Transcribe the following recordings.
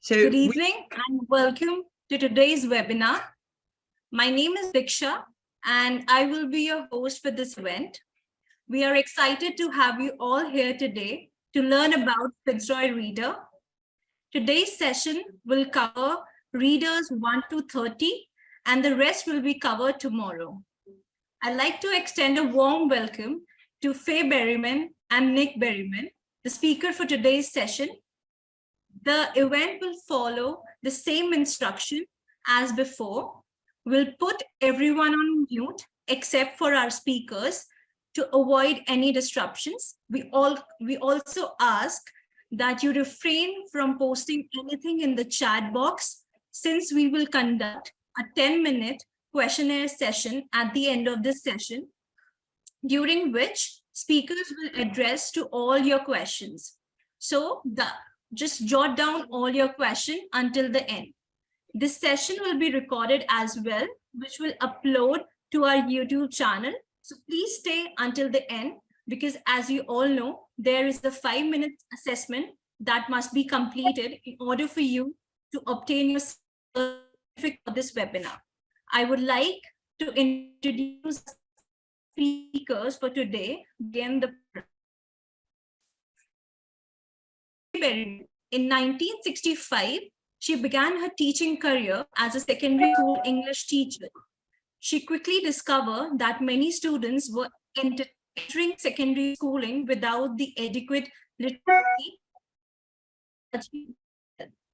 Good evening and welcome to today's webinar. My name is Diksha and I will be your host for this event. We are excited to have you all here today to learn about FITZROY Reader. Today's session will cover readers 1 to 30 and the rest will be covered tomorrow. I'd like to extend a warm welcome to FAYE BERRYMAN and Nick BERRYMAN, the speaker for today's session. The event will follow the same instruction as before. We'll put everyone on mute except for our speakers to avoid any disruptions. We also ask that you refrain from posting anything in the chat box since we will conduct a 10-minute questionnaire session at the end of this session, during which speakers will address to all your questions. So just jot down all your questions until the end. This session will be recorded as well, which will upload to our YouTube channel. So please stay until the end, because as you all know, there is a 5-minute assessment that must be completed in order for you to obtain your certificate for this webinar. I would like to introduce speakers for today. Again, in 1965, she began her teaching career as a secondary school English teacher. She quickly discovered that many students were entering secondary schooling without the adequate literacy.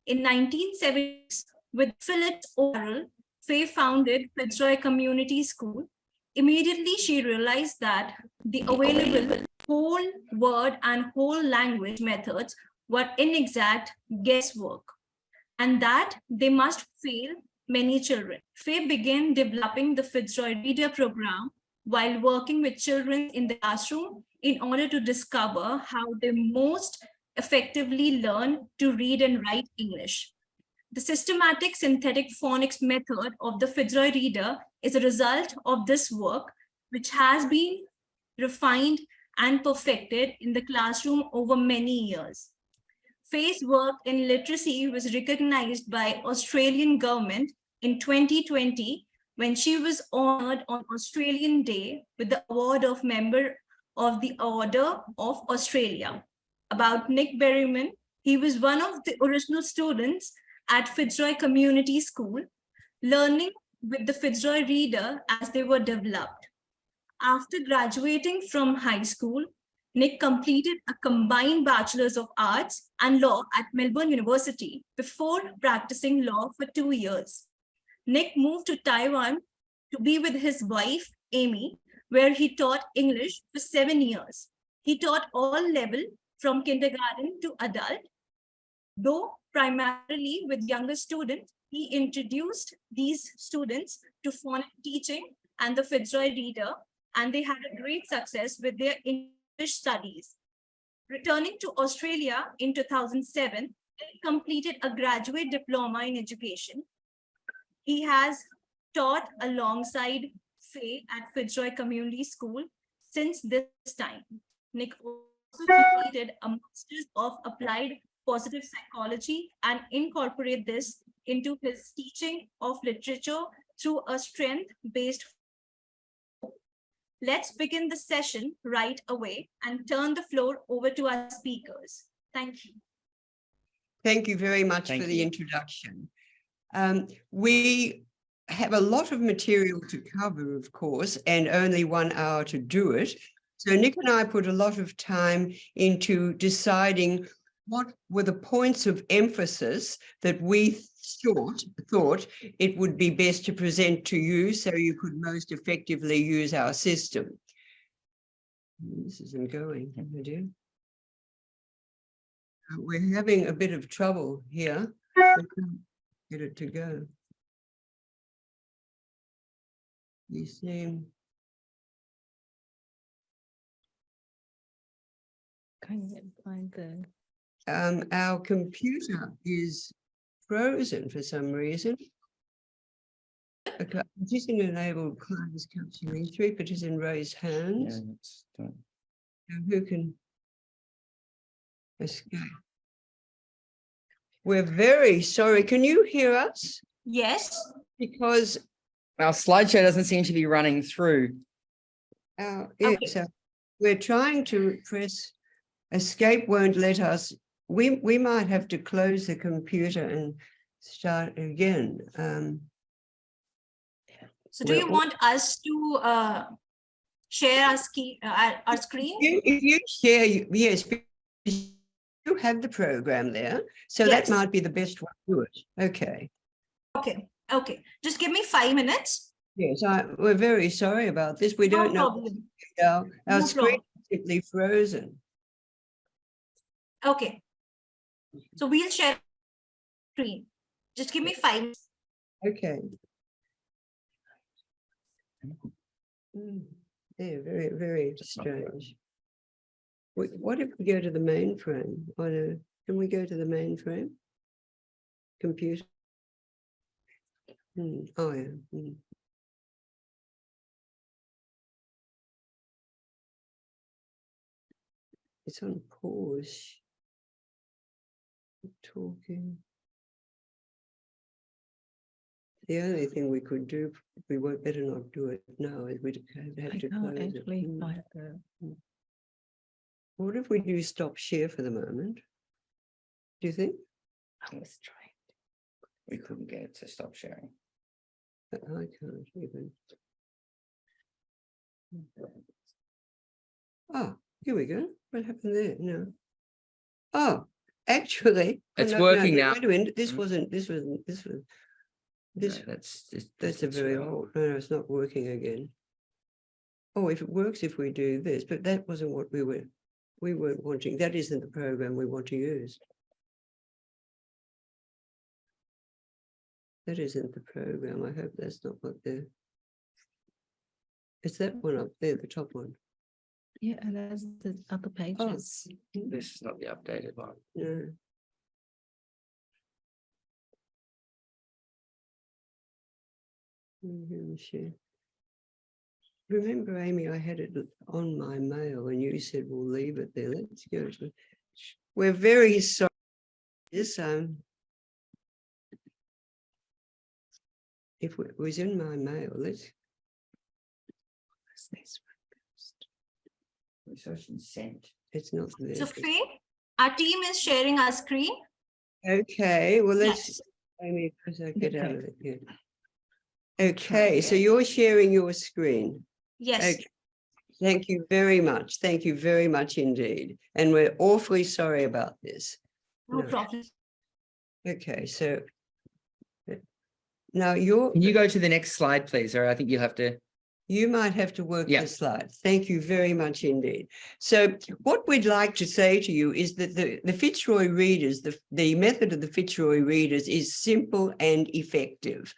In 1970, with Phillips O'Carroll, FAYE founded FITZROY Community School. Immediately, she realized that the available whole word and whole language methods were inexact guesswork, and that they must fail many children. FAYE began developing the FITZROY Reader program while working with children in the classroom in order to discover how they most effectively learn to read and write English. The systematic synthetic phonics method of the FITZROY Reader is a result of this work, which has been refined and perfected in the classroom over many years. FAYE's work in literacy was recognized by Australian government in 2020 when she was honored on Australian Day with the award of Member of the Order of Australia. About Nick BERRYMAN, he was one of the original students at FITZROY Community School, learning with the FITZROY Reader as they were developed. After graduating from high school, Nick completed a combined Bachelor's of Arts and Law at Melbourne University before practicing law for 2 years. Nick moved to Taiwan to be with his wife, Amy, where he taught English for 7 years. He taught all levels from kindergarten to adult. Though primarily with younger students, he introduced these students to phonics teaching and the FITZROY Reader, and they had a great success with their English studies. Returning to Australia in 2007, he completed a graduate diploma in education. He has taught alongside FAYE at FITZROY Community School since this time. Nick also completed a Master's of Applied Positive Psychology and incorporate this into his teaching of literature through a strength-based. Let's begin the session right away and turn the floor over to our speakers. Thank you. Thank you very much for the introduction. We have a lot of material to cover, of course, and only 1 hour to do it. So Nick and I put a lot of time into deciding what were the points of emphasis that we thought it would be best to present to you so you could most effectively use our system. This isn't going, my dear. We're having a bit of trouble here. We can't get it to go. You seem... Can't find the... Our computer is frozen for some reason. Okay, I'm just going to enable closed captioning. 3 participants raise hands. Yeah, who can escape? We're very sorry. Can you hear us? Yes. Because Our slideshow doesn't seem to be running through. yes, we're trying to press escape won't let us. We might have to close the computer and start again. So do you want us to share our screen? If you share, yes, you have the program there, so Yes. that might be the best way to do it. Okay. Okay. Just give me 5 minutes. Yes, we're very sorry about this. We don't No know. problem. Our No screen problem. is simply frozen. Okay. So we'll share screen. Just give me 5 minutes. Okay. Yeah, very, very strange. What if we go to the mainframe? Can we go to the mainframe? Computer? Oh, yeah. It's on pause. Talking. The only thing we could do, we won't better not do it now, is we'd have I to can't close it. actually find the. What if we do stop share for the moment? Do you think? I was trying. We couldn't get it to stop sharing. I can't even. Oh, here we go. What happened there? No. Oh, actually. It's working now. Wait a minute. This Mm. wasn't. This. No, That's a very old. No, it's not working again. Oh, if it works, if we do this, but that wasn't what we weren't wanting. That isn't the program we want to use. That isn't the program. I hope that's not what they're. It's that one up there, the top one. Yeah, and that's the other pages. This is not the updated one. No. Share. Remember, Amy, I had it on my mail and you said, we'll leave it there. Let's go to. We're very sorry. This, if it was in my mail, let's. Sent. It's not there. So Faye, our team is sharing our screen. Okay, well, let's, Yes. Amy, as I get out Okay. of it here. Okay, so you're sharing your screen. Yes. Okay. Thank you very much. Thank you very much indeed. And we're awfully sorry about this. No problem. Okay, so now you're. Can you go to the next slide, please? Or I think you'll have to. You might have to work Yeah. the slides. Thank you very much indeed. So what we'd like to say to you is that the FITZROY readers, the method of the FITZROY readers is simple and effective.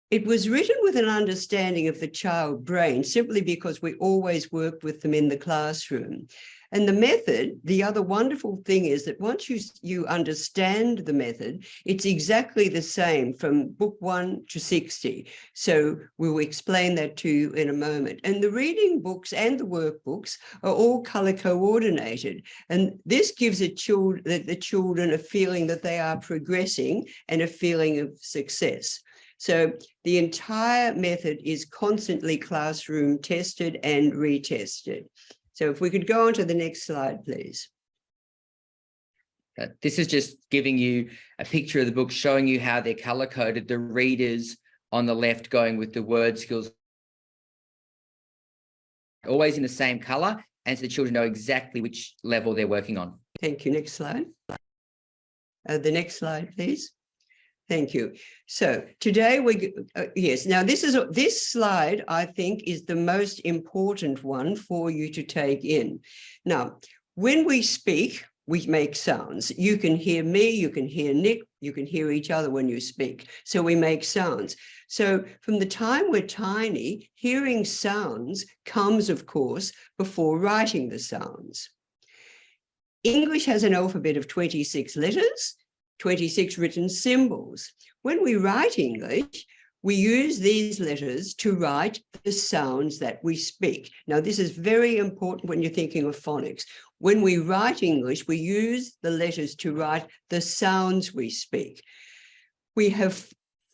It was written with an understanding of the child brain simply because we always worked with them in the classroom. And the method, the other wonderful thing is that once you understand the method, it's exactly the same from book 1 to 60. So we will explain that to you in a moment. And the reading books and the workbooks are all color coordinated. And this gives the children a feeling that they are progressing and a feeling of success. So the entire method is constantly classroom tested and retested. So if we could go on to the next slide, please. This is just giving you a picture of the book, showing you how they're color coded. The readers on the left going with the word skills, always in the same color, and so the children know exactly which level they're working on. Thank you. Next slide. The next slide, please. Thank you. So today yes, now this slide, I think, is the most important one for you to take in. Now, when we speak, we make sounds. You can hear me, you can hear Nick, you can hear each other when you speak. So we make sounds. So from the time we're tiny, hearing sounds comes, of course, before writing the sounds. English has an alphabet of 26 letters, 26 written symbols. When we write English, we use these letters to write the sounds that we speak. Now, this is very important when you're thinking of phonics. When we write English, we use the letters to write the sounds we speak. We have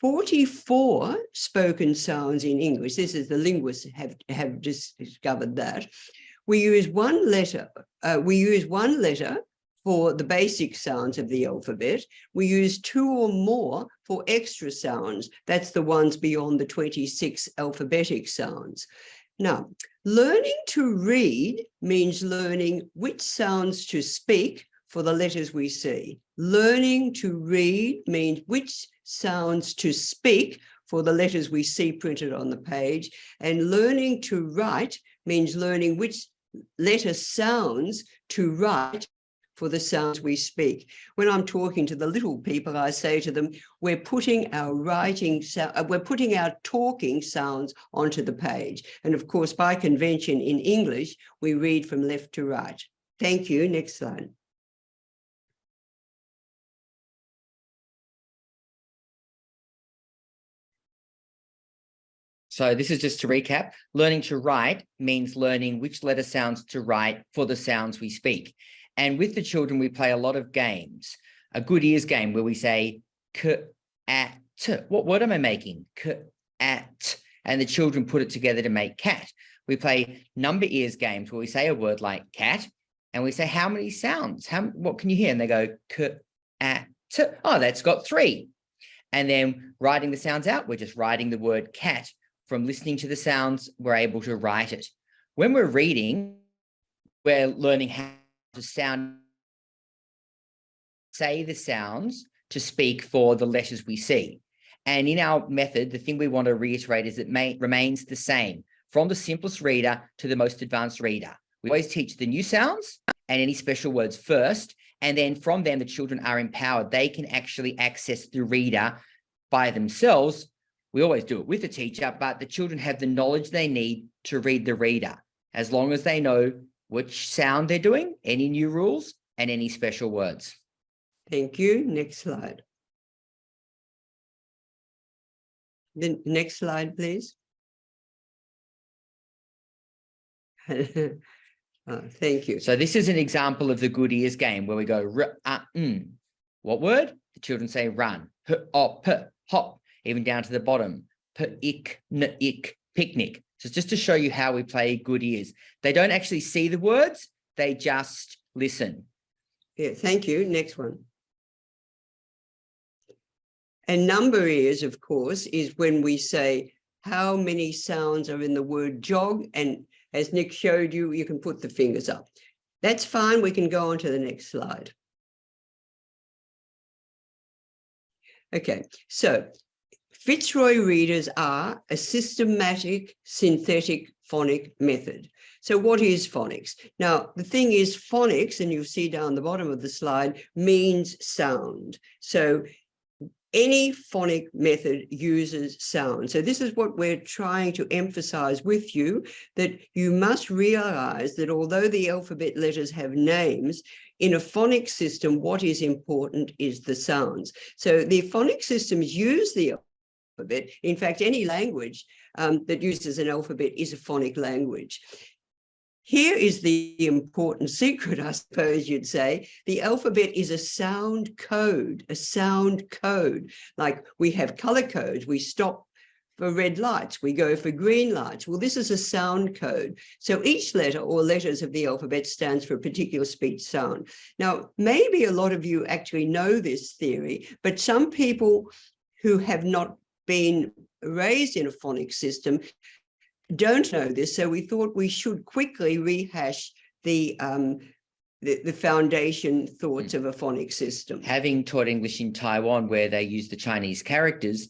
44 spoken sounds in English. This is the linguists have discovered that. We use one letter. For the basic sounds of the alphabet. We use 2 or more for extra sounds. That's the ones beyond the 26 alphabetic sounds. Now, learning to read means learning which sounds to speak for the letters we see. Learning to read means which sounds to speak for the letters we see printed on the page. And learning to write means learning which letter sounds to write for the sounds we speak. When I'm talking to the little people, I say to them, we're putting our talking sounds onto the page. And of course, by convention in English, we read from left to right. Thank you. Next slide. So this is just to recap. Learning to write means learning which letter sounds to write for the sounds we speak. And with the children, we play a lot of games. A good ears game where we say k, at, t. What word am I making? K, at. And the children put it together to make cat. We play number ears games where we say a word like cat and we say, how many sounds? What can you hear? And they go k, at, t. Oh, that's got 3. And then writing the sounds out, we're just writing the word cat. From listening to the sounds, we're able to write it. When we're reading, we're learning how to say the sounds to speak for the letters we see. And in our method, the thing we want to reiterate is it remains the same from the simplest reader to the most advanced reader. We always teach the new sounds and any special words first, and then from them, the children are empowered. They can actually access the reader by themselves. We always do it with the teacher, but the children have the knowledge they need to read the reader, as long as they know which sound they're doing, any new rules, and any special words. Thank you. Next slide. The next slide, please. Thank you. So this is an example of the good ears game where we go, what word? The children say run, hop, even down to the bottom, picnic. So just to show you how we play good ears. They don't actually see the words, they just listen. Yeah, thank you. Next one. And number ears, of course, is when we say how many sounds are in the word jog. And as Nick showed you, you can put the fingers up. That's fine. We can go on to the next slide. Okay, so FITZROY readers are a systematic synthetic phonic method. So what is phonics? Now, the thing is phonics, and you'll see down the bottom of the slide, means sound. So any phonic method uses sound. So this is what we're trying to emphasize with you, that you must realize that although the alphabet letters have names, in a phonic system, what is important is the sounds. So the phonic systems use the alphabet. In fact, any language that uses an alphabet is a phonic language. Here is the important secret, I suppose you'd say. The alphabet is a sound code, Like we have color codes. We stop for red lights. We go for green lights. Well, this is a sound code. So each letter or letters of the alphabet stands for a particular speech sound. Now, maybe a lot of you actually know this theory, but some people who have not been raised in a phonic system don't know this, so we thought we should quickly rehash the foundation thoughts of a phonic system. Having taught English in Taiwan, where they use the Chinese characters,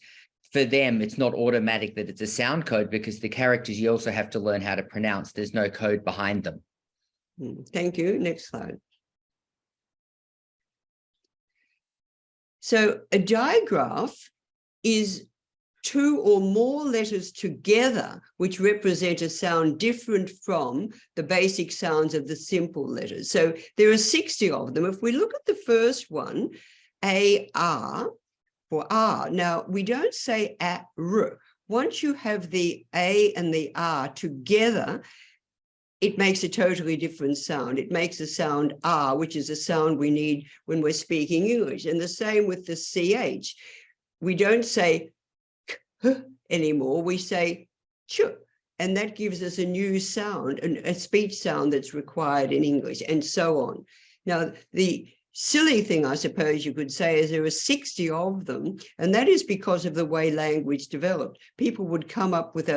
for them, it's not automatic that it's a sound code, because the characters you also have to learn how to pronounce. There's no code behind them. Thank you. Next slide. So a digraph is 2 or more letters together, which represent a sound different from the basic sounds of the simple letters. So there are 60 of them. If we look at the first one, A-R, for R. Now, we don't say A-R. Once you have the A and the R together, it makes a totally different sound. It makes a sound R, which is a sound we need when we're speaking English. And the same with the CH. We don't say k anymore, we say ch, and that gives us a new sound, a speech sound that's required in English, and so on. Now, the silly thing, I suppose you could say, is there are 60 of them, and that is because of the way language developed. People would come up with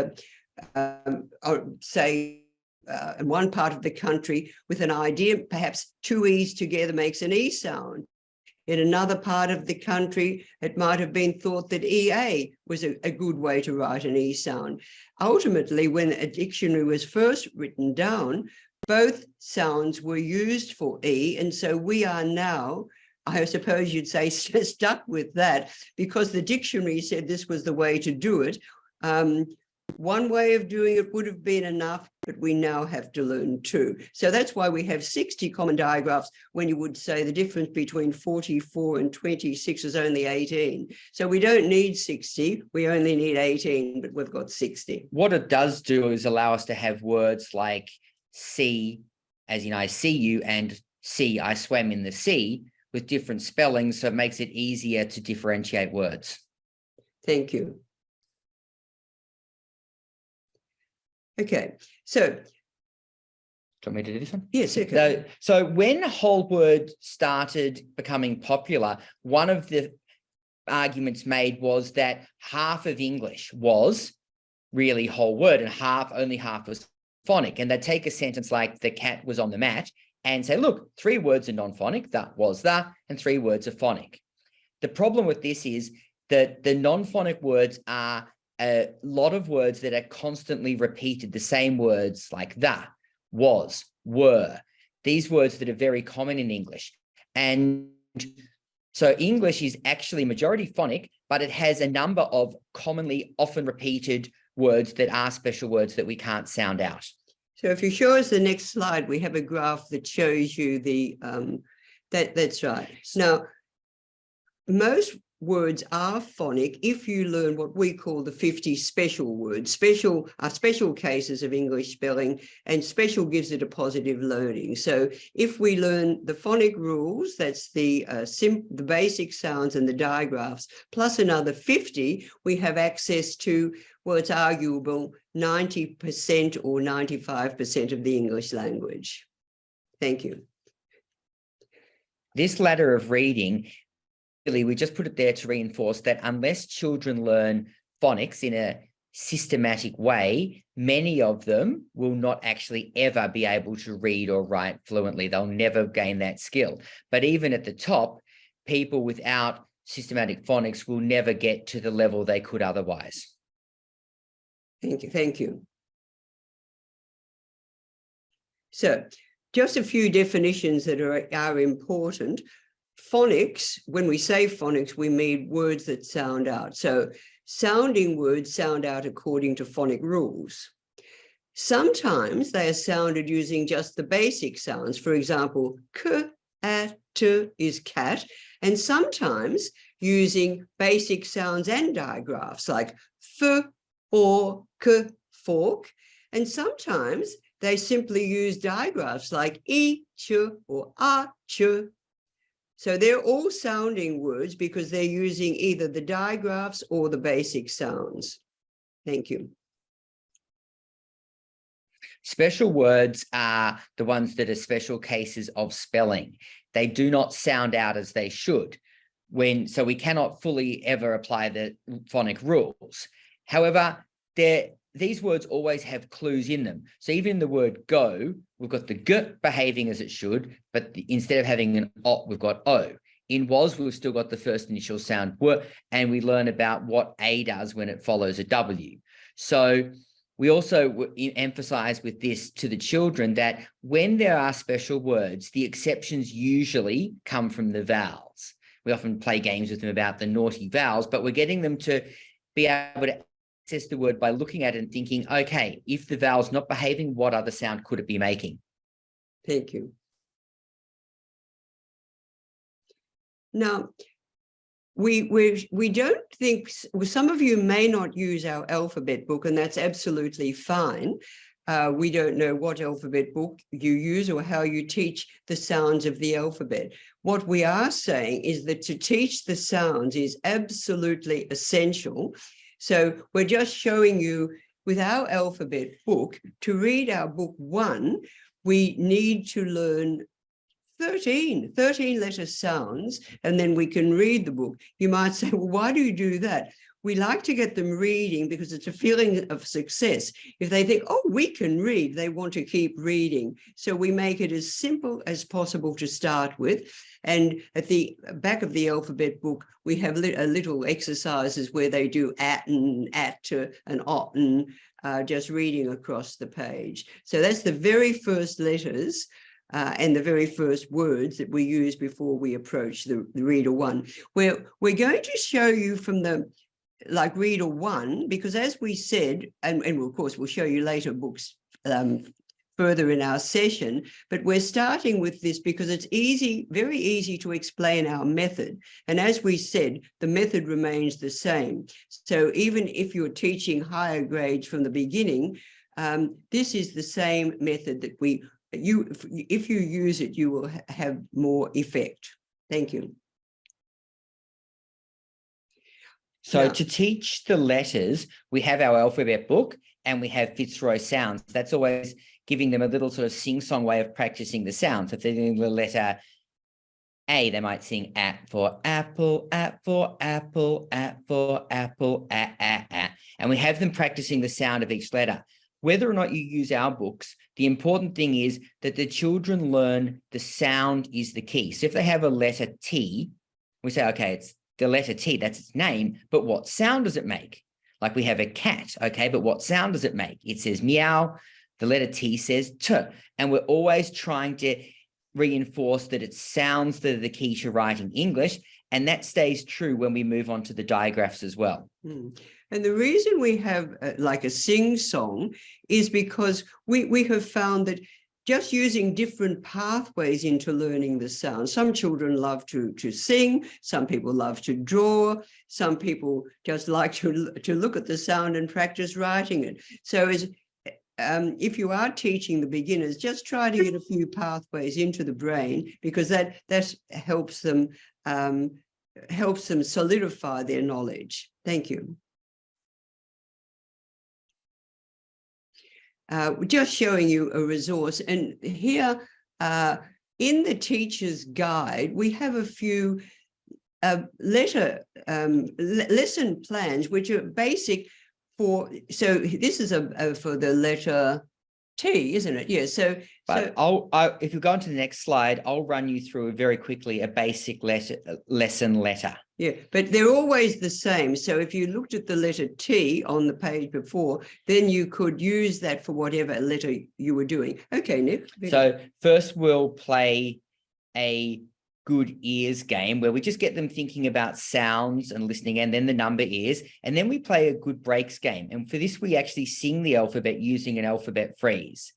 say, in one part of the country with an idea, perhaps two E's together makes an E sound. In another part of the country, it might have been thought that EA was a good way to write an E sound. Ultimately, when a dictionary was first written down, both sounds were used for E, and so we are now, I suppose you'd say, stuck with that, because the dictionary said this was the way to do it. One way of doing it would have been enough, but we now have to learn two. So that's why we have 60 common digraphs, when you would say the difference between 44 and 26 is only 18. So we don't need 60, we only need 18, but we've got 60. What it does do is allow us to have words like see, as in I see you, and see, I swam in the sea, with different spellings, so it makes it easier to differentiate words. Thank you. Okay, so. Do you want me to do this one? Yes, okay. So when whole word started becoming popular, one of the arguments made was that half of English was really whole word and only half was phonic. And they'd take a sentence like the cat was on the mat and say, look, 3 words are non-phonic, that was the, and 3 words are phonic. The problem with this is that the non-phonic words are a lot of words that are constantly repeated, the same words like that, was, were, these words that are very common in English. And so English is actually majority phonic, but it has a number of commonly often repeated words that are special words that we can't sound out. So if you show us the next slide, we have a graph that shows you the, that's right. Now, most words are phonic if you learn what we call the 50 special words. Special are special cases of English spelling, and special gives it a positive learning. So if we learn the phonic rules, that's the basic sounds and the digraphs, plus another 50, we have access to, well, it's arguable 90% or 95% of the English language. Thank you. This ladder of reading, we just put it there to reinforce that unless children learn phonics in a systematic way, many of them will not actually ever be able to read or write fluently. They'll never gain that skill. But even at the top, people without systematic phonics will never get to the level they could otherwise. Thank you. Thank you. So just a few definitions that are important. Phonics, when we say phonics, we mean words that sound out. So sounding words sound out according to phonic rules. Sometimes they are sounded using just the basic sounds. For example, k, a, t is cat, and sometimes using basic sounds and digraphs like f or k, fork, and sometimes they simply use digraphs like e, ch, or a, ch. So they're all sounding words because they're using either the digraphs or the basic sounds. Thank you. Special words are the ones that are special cases of spelling. They do not sound out as they should, so we cannot fully ever apply the phonic rules. However, these words always have clues in them. So even in the word go, we've got the g behaving as it should, but instead of having an o, we've got o. In was, we've still got the first initial sound w, and we learn about what a does when it follows a w. So we also emphasize with this to the children that when there are special words, the exceptions usually come from the vowels. We often play games with them about the naughty vowels, but we're getting them to be able to access the word by looking at it and thinking, okay, if the vowel's not behaving, what other sound could it be making? Thank you. Now, we don't think, some of you may not use our alphabet book, and that's absolutely fine. we don't know what alphabet book you use or how you teach the sounds of the alphabet. What we are saying is that to teach the sounds is absolutely essential. So we're just showing you with our alphabet book, to read our book 1, we need to learn 13 letter sounds, and then we can read the book. You might say, well, why do you do that? We like to get them reading because it's a feeling of success. If they think, oh, we can read, they want to keep reading. So we make it as simple as possible to start with. And at the back of the alphabet book, we have little exercises where they do at and at and ot and just reading across the page. So that's the very first letters and the very first words that we use before we approach the reader 1. We're going to show you from the like reader 1, because as we said, and of course we'll show you later books further in our session, but we're starting with this because it's easy, very easy to explain our method. And as we said, the method remains the same. So even if you're teaching higher grades from the beginning, this is the same method that if you use it, you will have more effect. Thank you. So to teach the letters, we have our alphabet book and we have FITZROY sounds. That's always giving them a little sort of sing-song way of practicing the sounds. If they're doing the letter A, they might sing at for apple, at for apple, at for apple, at. And we have them practicing the sound of each letter. Whether or not you use our books, the important thing is that the children learn the sound is the key. So if they have a letter T, we say, okay, it's the letter T, that's its name, but what sound does it make? Like we have a cat, okay, but what sound does it make? It says meow, the letter T says T, and we're always trying to reinforce that it's sounds that are the key to writing English, and that stays true when we move on to the digraphs as well. And the reason we have like a sing-song is because we have found that just using different pathways into learning the sound. Some children love to sing, some people love to draw, some people just like to look at the sound and practice writing it. So if you are teaching the beginners, just try to get a few pathways into the brain, because that helps them solidify their knowledge. Thank you. Just showing you a resource, and here in the teacher's guide we have a few lesson plans which are basic for, so this is for the letter T, isn't it? Yeah. So if you go on to the next slide, I'll run you through very quickly a basic lesson letter. Yeah, but they're always the same. So if you looked at the letter T on the page before, then you could use that for whatever letter you were doing. Okay, Nick. So first we'll play a good ears game where we just get them thinking about sounds and listening, and then the number ears, and then we play a good breaks game. And for this, we actually sing the alphabet using an alphabet freeze.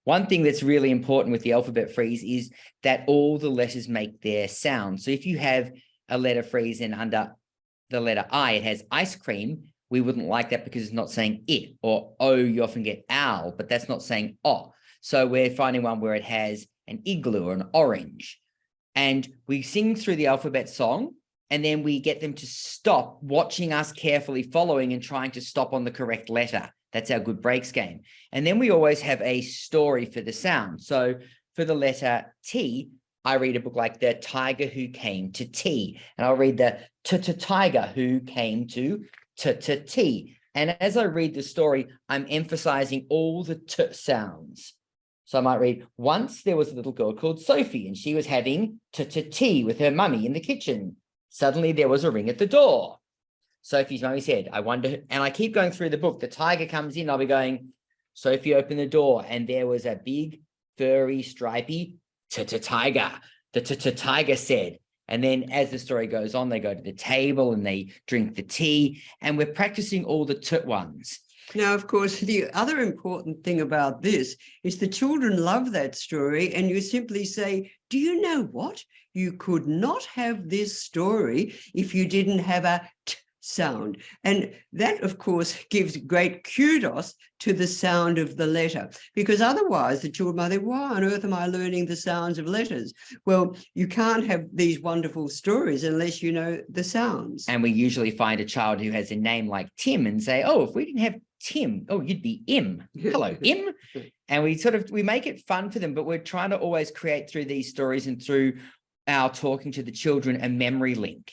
One thing that's really important with the alphabet freeze is that all the letters make their sound. So if you have a letter freeze and under the letter I, it has ice cream, we wouldn't like that because it's not saying it. Or O, you often get owl, but that's not saying O. So we're finding one where it has an igloo or an orange. And we sing through the alphabet song, and then we get them to stop watching us carefully following and trying to stop on the correct letter. That's our good breaks game. And then we always have a story for the sound. So for the letter T, I read a book like The Tiger Who Came to Tea, and I'll read the tiger who came to tea. And as I read the story, I'm emphasizing all the t sounds. So I might read, once there was a little girl called Sophie, and she was having tea with her mummy in the kitchen. Suddenly there was a ring at the door. Sophie's mummy said, I wonder, and I keep going through the book. The tiger comes in, I'll be going, Sophie opened the door, and there was a big, furry, stripy tiger. The tiger said, and then as the story goes on, they go to the table and they drink the tea, and we're practicing all the t ones. Now, of course, the other important thing about this is the children love that story, and you simply say, do you know what? You could not have this story if you didn't have a t sound. And that, of course, gives great kudos to the sound of the letter, because otherwise the children might think, why on earth am I learning the sounds of letters? Well, you can't have these wonderful stories unless you know the sounds. And we usually find a child who has a name like Tim and say, oh, if we didn't have Tim, oh, you'd be Im. Hello, Im. And we make it fun for them, but we're trying to always create through these stories and through our talking to the children a memory link.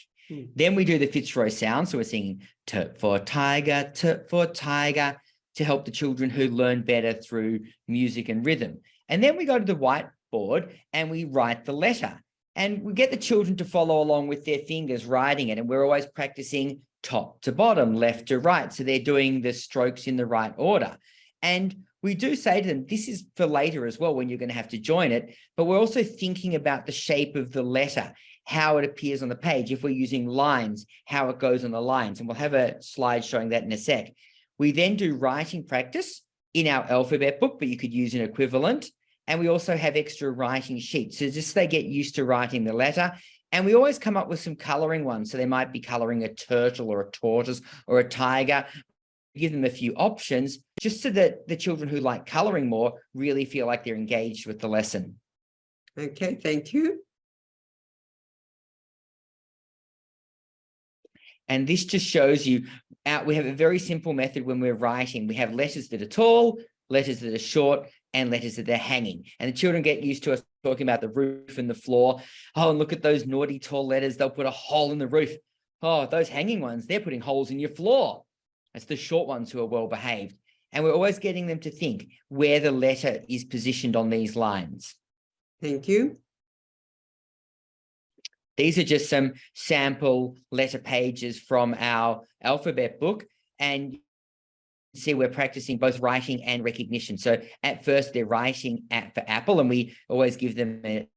Then we do the FITZROY sound. So we're singing T for tiger, T for tiger, to help the children who learn better through music and rhythm. And then we go to the whiteboard and we write the letter. And we get the children to follow along with their fingers writing it. And we're always practicing top to bottom, left to right. So they're doing the strokes in the right order. And we do say to them, this is for later as well, when you're going to have to join it. But we're also thinking about the shape of the letter, how it appears on the page. If we're using lines, how it goes on the lines. And we'll have a slide showing that in a sec. We then do writing practice in our alphabet book, but you could use an equivalent. And we also have extra writing sheets. So just they get used to writing the letter. And we always come up with some coloring ones. So they might be coloring a turtle or a tortoise or a tiger. Give them a few options just so that the children who like coloring more really feel like they're engaged with the lesson. Okay, thank you. And this just shows you, we have a very simple method when we're writing. We have letters that are tall, letters that are short, and letters that are hanging. And the children get used to us talking about the roof and the floor. Oh, and look at those naughty tall letters. They'll put a hole in the roof. Oh, those hanging ones, they're putting holes in your floor. It's the short ones who are well behaved. And we're always getting them to think where the letter is positioned on these lines. Thank you. These are just some sample letter pages from our alphabet book. And see, we're practicing both writing and recognition. So at first they're writing for apple, and we always give them a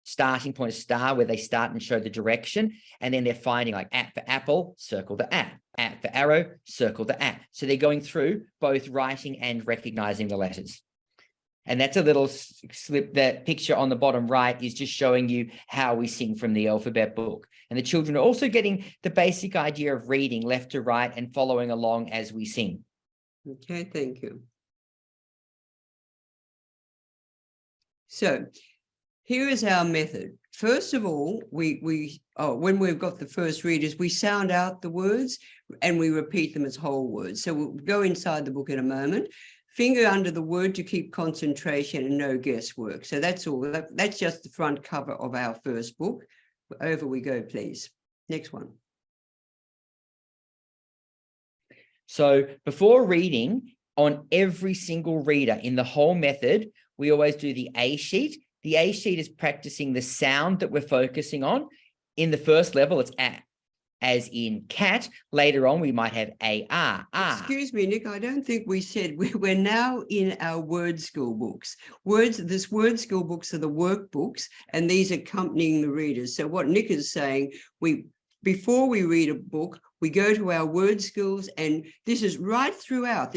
starting point, a star, where they start and show the direction. And then they're finding like at for apple, circle the at for arrow, circle the at. So they're going through both writing and recognizing the letters. And that's a little slip. That picture on the bottom right is just showing you how we sing from the alphabet book. And the children are also getting the basic idea of reading left to right and following along as we sing. Okay, thank you. So here is our method. First of all, when we've got the first readers, we sound out the words and we repeat them as whole words. So we'll go inside the book in a moment. Finger under the word to keep concentration and no guesswork. So that's all. That's just the front cover of our first book. Over we go, please. Next one. So before reading, on every single reader in the whole method, we always do the A sheet. The A sheet is practicing the sound that we're focusing on. In the first level, it's A, as in cat. Later on, we might have A-R, ah. Excuse me, Nick, I don't think we said we're now in our word school books. This word school books are the workbooks, and these accompanying the readers. So what Nick is saying, before we read a book, we go to our word schools, and this is right throughout.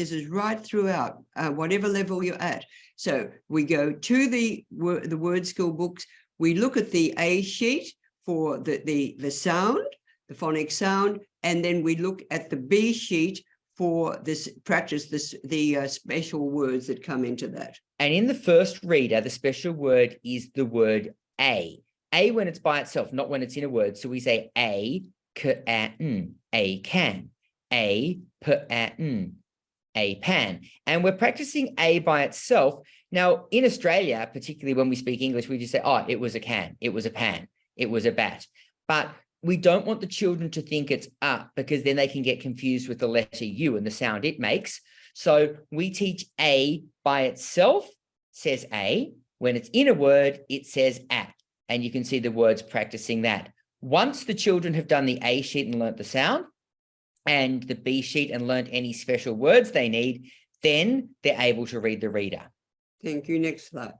Whatever level you're at. So we go to the word school books. We look at the A sheet for the sound, the phonic sound, and then we look at the B sheet for this practice, the special words that come into that. And in the first reader, the special word is the word A. A when it's by itself, not when it's in a word. So we say A, k-a-n, a can, A, p-a-n, a pan. And we're practicing A by itself. Now, in Australia, particularly when we speak English, we just say, oh, it was a can, it was a pan, it was a bat. But we don't want the children to think it's up, because then they can get confused with the letter U and the sound it makes. So we teach A by itself, says A. When it's in a word, it says at. And you can see the words practicing that. Once the children have done the A sheet and learnt the sound, and the B sheet and learnt any special words they need, then they're able to read the reader. Thank you. Next slide.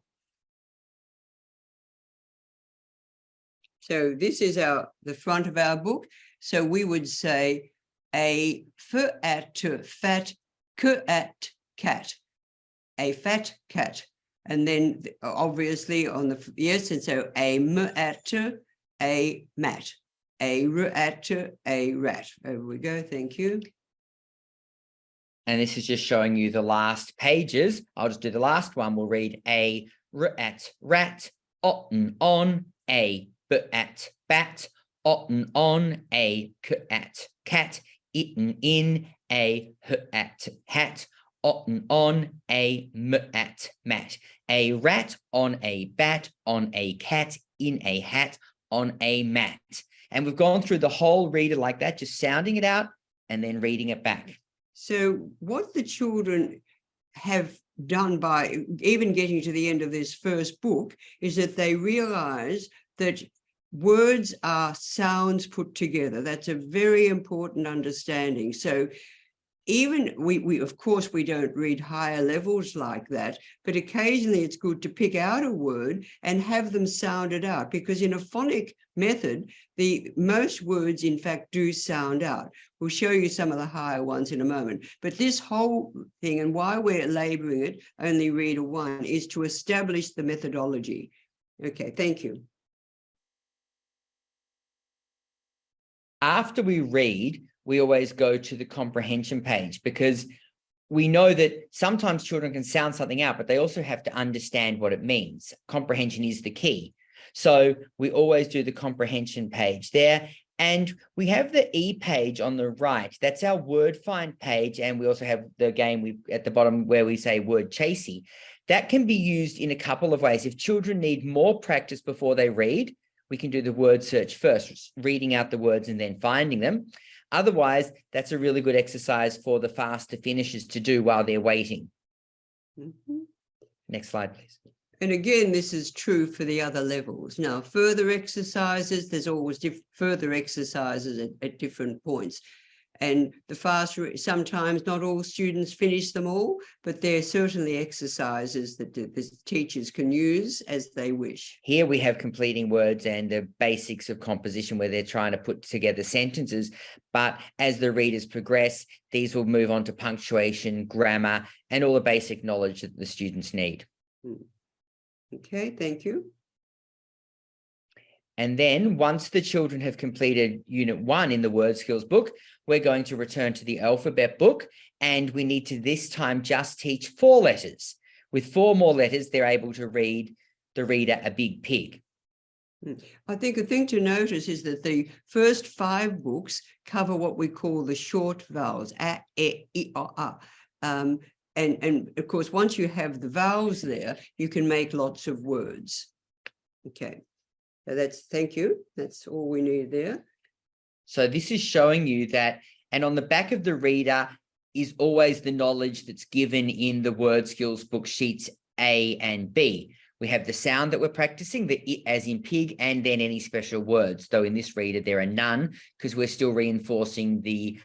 So this is the front of our book. So we would say a f at fat, k at cat, a fat cat. And then obviously on the, yes, and so a m at a mat. a rat, a rat. Over we go. Thank you. And this is just showing you the last pages. I'll just do the last one. We'll read a rat, rat, otten on, a bat, bat, otten on, a cat, cat, itten in, a hat, hat, otten on, a mat, mat, a rat on a bat, on a cat, in a hat, on a mat. And we've gone through the whole reader like that, just sounding it out and then reading it back. So what the children have done by even getting to the end of this first book is that they realize that words are sounds put together. That's a very important understanding. So even we of course, we don't read higher levels like that, but occasionally it's good to pick out a word and have them sounded out, because in a phonic method, most words, in fact, do sound out. We'll show you some of the higher ones in a moment. But this whole thing, and why we're laboring it, only reader one, is to establish the methodology. Okay, thank you. After we read, we always go to the comprehension page, because we know that sometimes children can sound something out, but they also have to understand what it means. Comprehension is the key. So we always do the comprehension page there. And we have the E page on the right. That's our word find page. And we also have the game at the bottom where we say word chasey. That can be used in a couple of ways. If children need more practice before they read, we can do the word search first, reading out the words and then finding them. Otherwise, that's a really good exercise for the faster finishers to do while they're waiting. Mm-hmm. Next slide, please. And again, this is true for the other levels. Now, further exercises, there's always further exercises at different points. And the faster, sometimes not all students finish them all, but they're certainly exercises that the teachers can use as they wish. Here we have completing words and the basics of composition where they're trying to put together sentences. But as the readers progress, these will move on to punctuation, grammar, and all the basic knowledge that the students need. Okay, thank you. And then once the children have completed Unit 1 in the Word Skills book, we're going to return to the alphabet book, and we need to this time just teach 4 letters. With 4 more letters, they're able to read the reader a big pig. I think a thing to notice is that the first 5 books cover what we call the short vowels, a, e, I, o, a. And of course, once you have the vowels there, you can make lots of words. Okay, so thank you. That's all we need there. So this is showing you that, and on the back of the reader is always the knowledge that's given in the Word Skills book sheets A and B. We have the sound that we're practicing, the it as in pig, and then any special words. Though in this reader, there are none, because we're still reinforcing the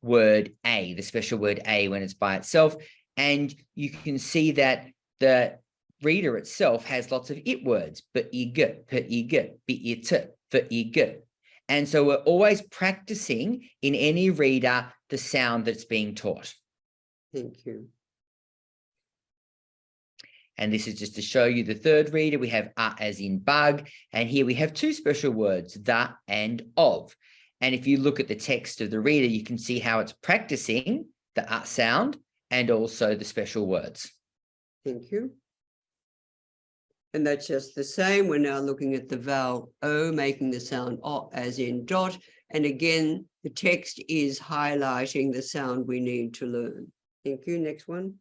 word A, the special word A when it's by itself. And you can see that the reader itself has lots of it words, but ig, per ig, be it, for ig. And so we're always practicing in any reader the sound that's being taught. Thank you. And this is just to show you the third reader. We have as in bug, and here we have 2 special words, the and of. And if you look at the text of the reader, you can see how it's practicing the sound and also the special words. Thank you. And that's just the same. We're now looking at the vowel O, making the sound O as in dot. And again, the text is highlighting the sound we need to learn. Thank you. Next one.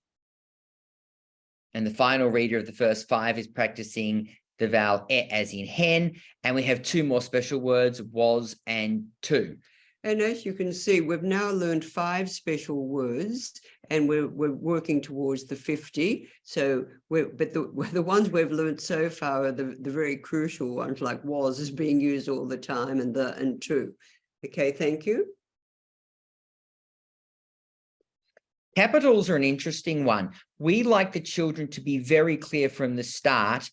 And the final reader of the first 5 is practicing the vowel E as in hen. And we have 2 more special words, was and to. And as you can see, we've now learned 5 special words, and we're working towards the 50. So, but the ones we've learned so far are the very crucial ones, like was is being used all the time, and the and to. Okay, thank you. Capitals are an interesting one. We like the children to be very clear from the start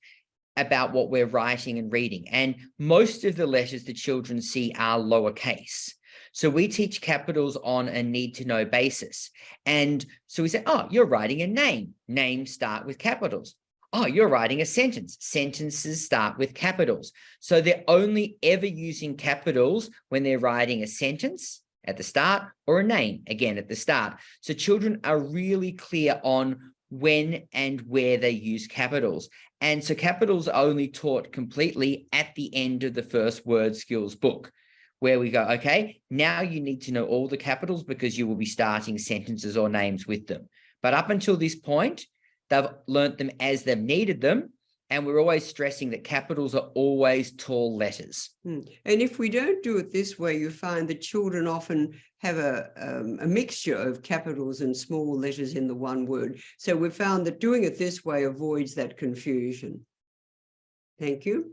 about what we're writing and reading. And most of the letters the children see are lowercase. So we teach capitals on a need-to-know basis. And so we say, oh, you're writing a name. Names start with capitals. Oh, you're writing a sentence. Sentences start with capitals. So they're only ever using capitals when they're writing a sentence at the start or a name, again, at the start. So children are really clear on when and where they use capitals. And so capitals are only taught completely at the end of the first word skills book, where we go, okay, now you need to know all the capitals because you will be starting sentences or names with them. But up until this point, they've learnt them as they've needed them. And we're always stressing that capitals are always tall letters. And if we don't do it this way, you find that children often have a mixture of capitals and small letters in the one word. So we've found that doing it this way avoids that confusion. Thank you.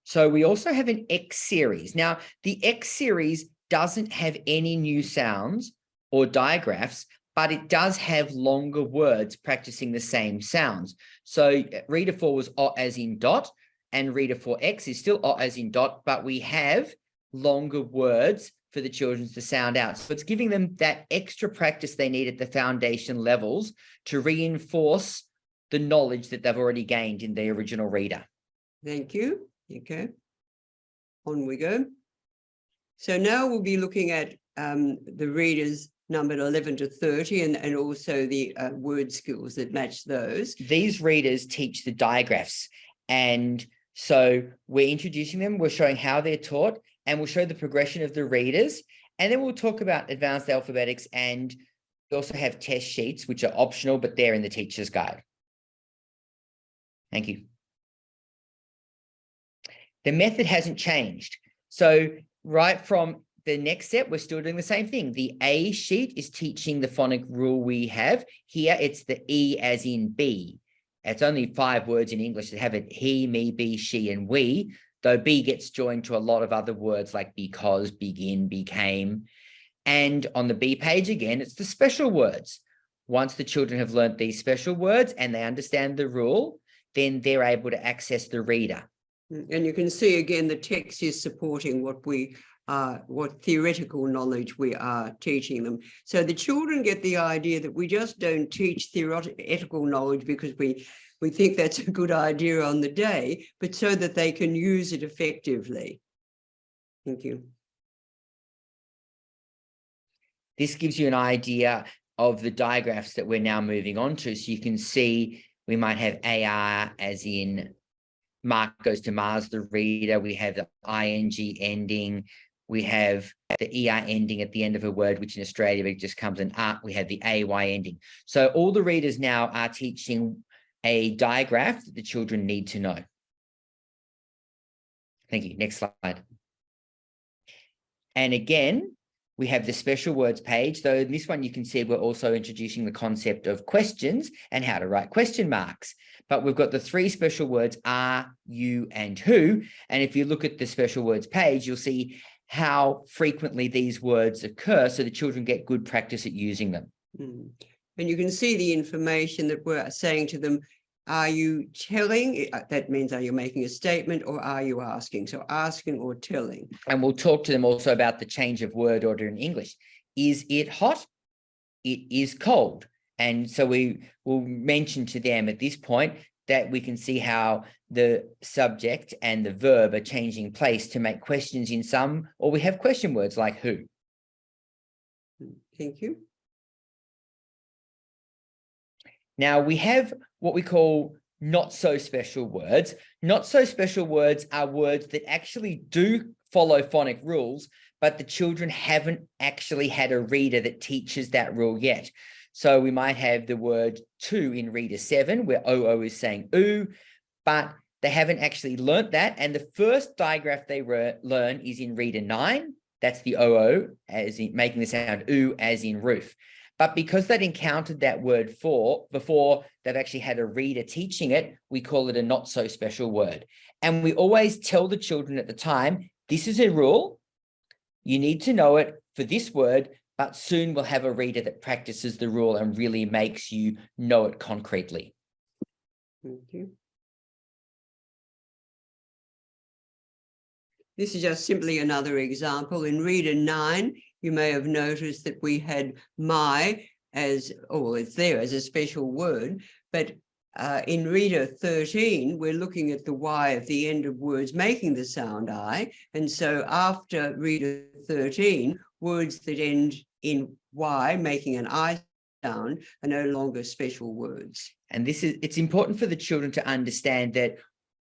So we also have an X series. Now, the X series doesn't have any new sounds or digraphs, but it does have longer words practicing the same sounds. So reader 4 was O as in dot, and reader 4X is still O as in dot, but we have longer words for the children to sound out. So it's giving them that extra practice they need at the foundation levels to reinforce the knowledge that they've already gained in the original reader. Thank you. Okay. On we go. So now we'll be looking at the readers numbered 11 to 30 and also the word skills that match those. These readers teach the digraphs. And so we're introducing them, we're showing how they're taught, and we'll show the progression of the readers. And then we'll talk about advanced alphabetics, and we also have test sheets, which are optional, but they're in the teacher's guide. Thank you. The method hasn't changed. So right from the next step, we're still doing the same thing. The A sheet is teaching the phonic rule we have. Here, it's the E as in B. It's only 5 words in English that have it: he, me, be, she, and we, though B gets joined to a lot of other words like because, begin, became. And on the B page, again, it's the special words. Once the children have learnt these special words and they understand the rule, then they're able to access the reader. And you can see again, the text is supporting what theoretical knowledge we are teaching them. So the children get the idea that we just don't teach theoretical knowledge because we think that's a good idea on the day, but so that they can use it effectively. Thank you. This gives you an idea of the digraphs that we're now moving on to. So you can see we might have AR as in Mark goes to Mars, the reader. We have the ING ending. We have the ER ending at the end of a word, which in Australia it just comes an R. We have the AY ending. So all the readers now are teaching a digraph that the children need to know. Thank you. Next slide. And again, we have the special words page. Though in this one, you can see we're also introducing the concept of questions and how to write question marks. But we've got the 3 special words, are, you, and who. And if you look at the special words page, you'll see how frequently these words occur so the children get good practice at using them. And you can see the information that we're saying to them. Are you telling? That means, are you making a statement or are you asking? So asking or telling. And we'll talk to them also about the change of word order in English. Is it hot? It is cold. And so we will mention to them at this point that we can see how the subject and the verb are changing place to make questions in some, or we have question words like who. Thank you. Now we have what we call not so special words. Not so special words are words that actually do follow phonic rules, but the children haven't actually had a reader that teaches that rule yet. So we might have the word to in reader 7, where OO is saying ooh, but they haven't actually learnt that. And the first digraph they learn is in reader 9. That's the OO, as in making the sound ooh, as in roof. But because they'd encountered that word before they've actually had a reader teaching it, we call it a not so special word. And we always tell the children at the time, this is a rule. You need to know it for this word, but soon we'll have a reader that practices the rule and really makes you know it concretely. Thank you. This is just simply another example. In reader 9, you may have noticed that we had my as, oh, it's there as a special word, but in reader 13, we're looking at the Y at the end of words making the sound I. And so after reader 13, words that end in Y making an I sound are no longer special words. And it's important for the children to understand that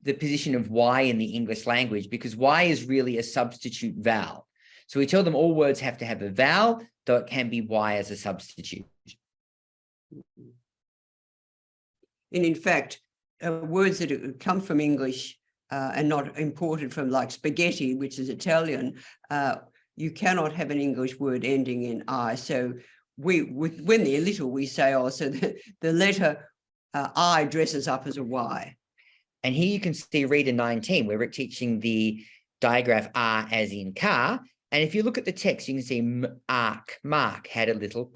the position of Y in the English language, because Y is really a substitute vowel. So we tell them all words have to have a vowel, though it can be Y as a substitute. And in fact, words that come from English and not imported from, like spaghetti, which is Italian, you cannot have an English word ending in I. So when they're little, we say, oh, so the letter I dresses up as a Y. And here you can see reader 19, where we're teaching the digraph R as in car. And if you look at the text, you can see Mark had a little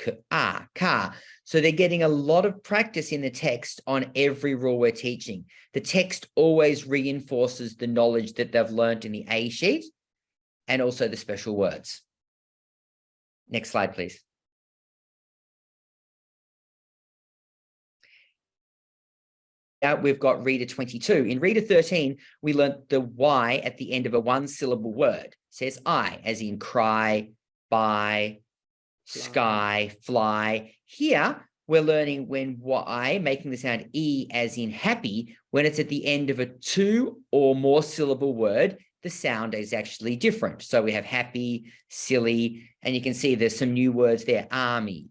car. So they're getting a lot of practice in the text on every rule we're teaching. The text always reinforces the knowledge that they've learned in the A sheet and also the special words. Next slide, please. Now we've got reader 22. In reader 13, we learnt the Y at the end of a one-syllable word. It says I, as in cry, buy, sky, fly. Here, we're learning when Y, making the sound E as in happy, when it's at the end of a two or more syllable word, the sound is actually different. So we have happy, silly, and you can see there's some new words there, army,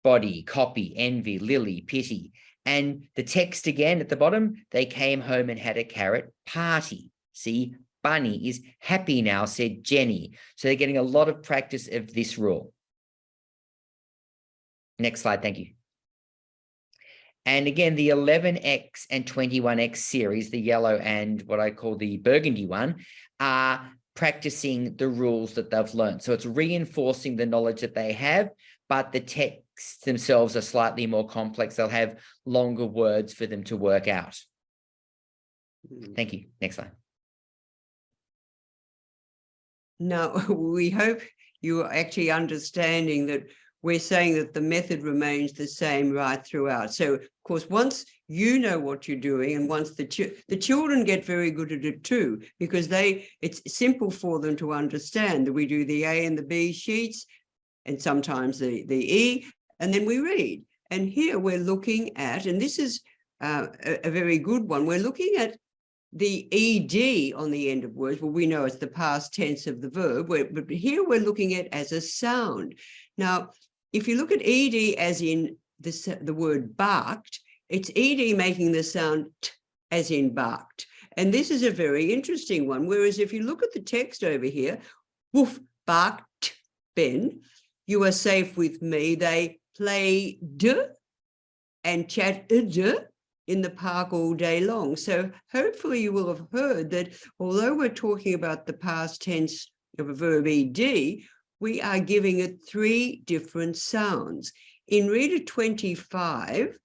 body, copy, envy, lily, pity. And the text again at the bottom, they came home and had a carrot party. See, Bunny is happy now, said Jenny. So they're getting a lot of practice of this rule. Next slide, thank you. And again, the 11X and 21X series, the yellow and what I call the burgundy one, are practicing the rules that they've learned. So it's reinforcing the knowledge that they have, but the texts themselves are slightly more complex. They'll have longer words for them to work out. Thank you. Next slide. Now, we hope you are actually understanding that we're saying that the method remains the same right throughout. So, of course, once you know what you're doing, and once the children get very good at it too, because it's simple for them to understand that we do the A and the B sheets, and sometimes the E, and then we read. And here we're looking at, and this is a very good one, we're looking at the ED on the end of words. Well, we know it's the past tense of the verb, but here we're looking at as a sound. Now, if you look at ED as in the word barked, it's ED making the sound T as in barked. And this is a very interesting one. Whereas if you look at the text over here, woof, barked, Ben, you are safe with me. They played and chatted in the park all day long. So hopefully you will have heard that although we're talking about the past tense of a verb ED, we are giving it three different sounds. In reader 25,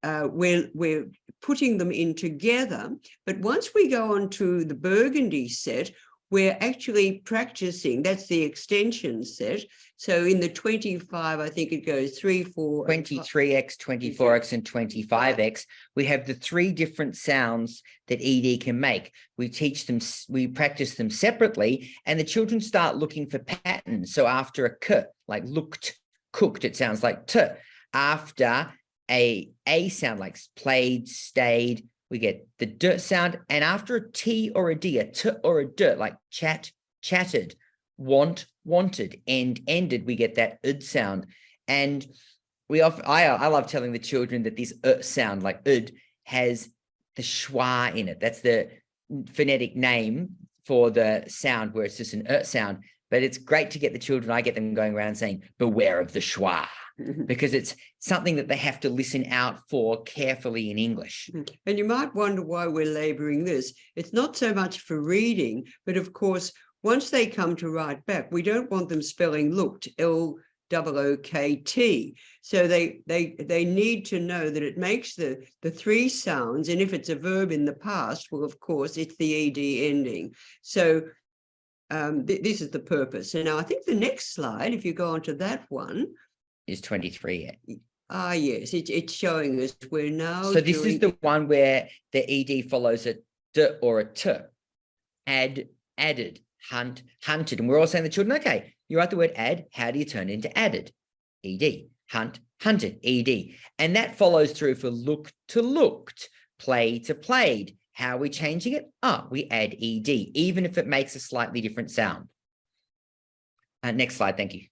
we're putting them in together, but once we go on to the burgundy set, we're actually practicing, that's the extension set. So in the 25, I think it goes 3, 4, 23X, 24X, and 25X. We have the three different sounds that ED can make. We teach them, we practice them separately, and the children start looking for patterns. So after a K, like looked, cooked, it sounds like T. After a sound like played, stayed, we get the D sound, and after a T or a D, a T or a D, like chat, chatted, want, wanted, and ended, we get that ud sound. And I love telling the children that this sound, like ud, has the schwa in it. That's the phonetic name for the sound, where it's just an sound. But it's great to get the children, I get them going around saying, beware of the schwa, because it's something that they have to listen out for carefully in English. And you might wonder why we're laboring this. It's not so much for reading, but of course, once they come to write back, we don't want them spelling looked, L-O-O-K-T. So they need to know that it makes the three sounds, and if it's a verb in the past, well, of course, it's the ED ending. So this is the purpose. And now I think the next slide, if you go on to that one, is 23. Yes, it's showing us we're now. So this is the one where the ed follows a d or a t. Added, hunt, hunted. And we're all saying to the children, okay, you write the word add, how do you turn it into added? Ed, hunt, hunted, ed. And that follows through for look to looked, play to played. How are we changing it? We add ed, even if it makes a slightly different sound. Next slide, thank you.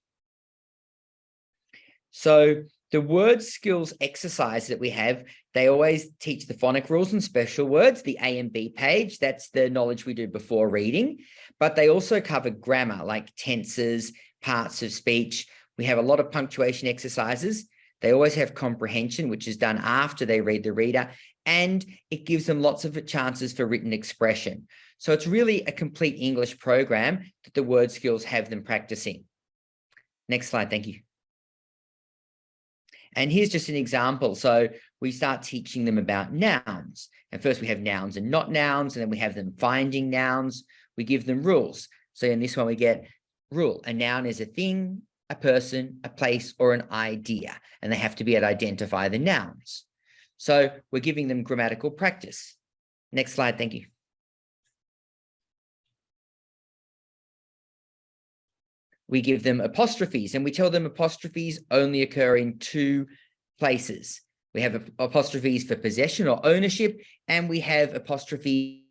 So the word skills exercise that we have, they always teach the phonic rules and special words, the A and B page. That's the knowledge we do before reading. But they also cover grammar, like tenses, parts of speech. We have a lot of punctuation exercises. They always have comprehension, which is done after they read the reader, and it gives them lots of chances for written expression. So it's really a complete English program that the word skills have them practicing. Next slide, thank you. And here's just an example. So we start teaching them about nouns. And first we have nouns and not nouns, and then we have them finding nouns. We give them rules. So in this one, we get rule. A noun is a thing, a person, a place, or an idea. And they have to be able to identify the nouns. So we're giving them grammatical practice. Next slide, thank you. We give them apostrophes, and we tell them apostrophes only occur in two places. We have apostrophes for possession or ownership, and we have apostrophe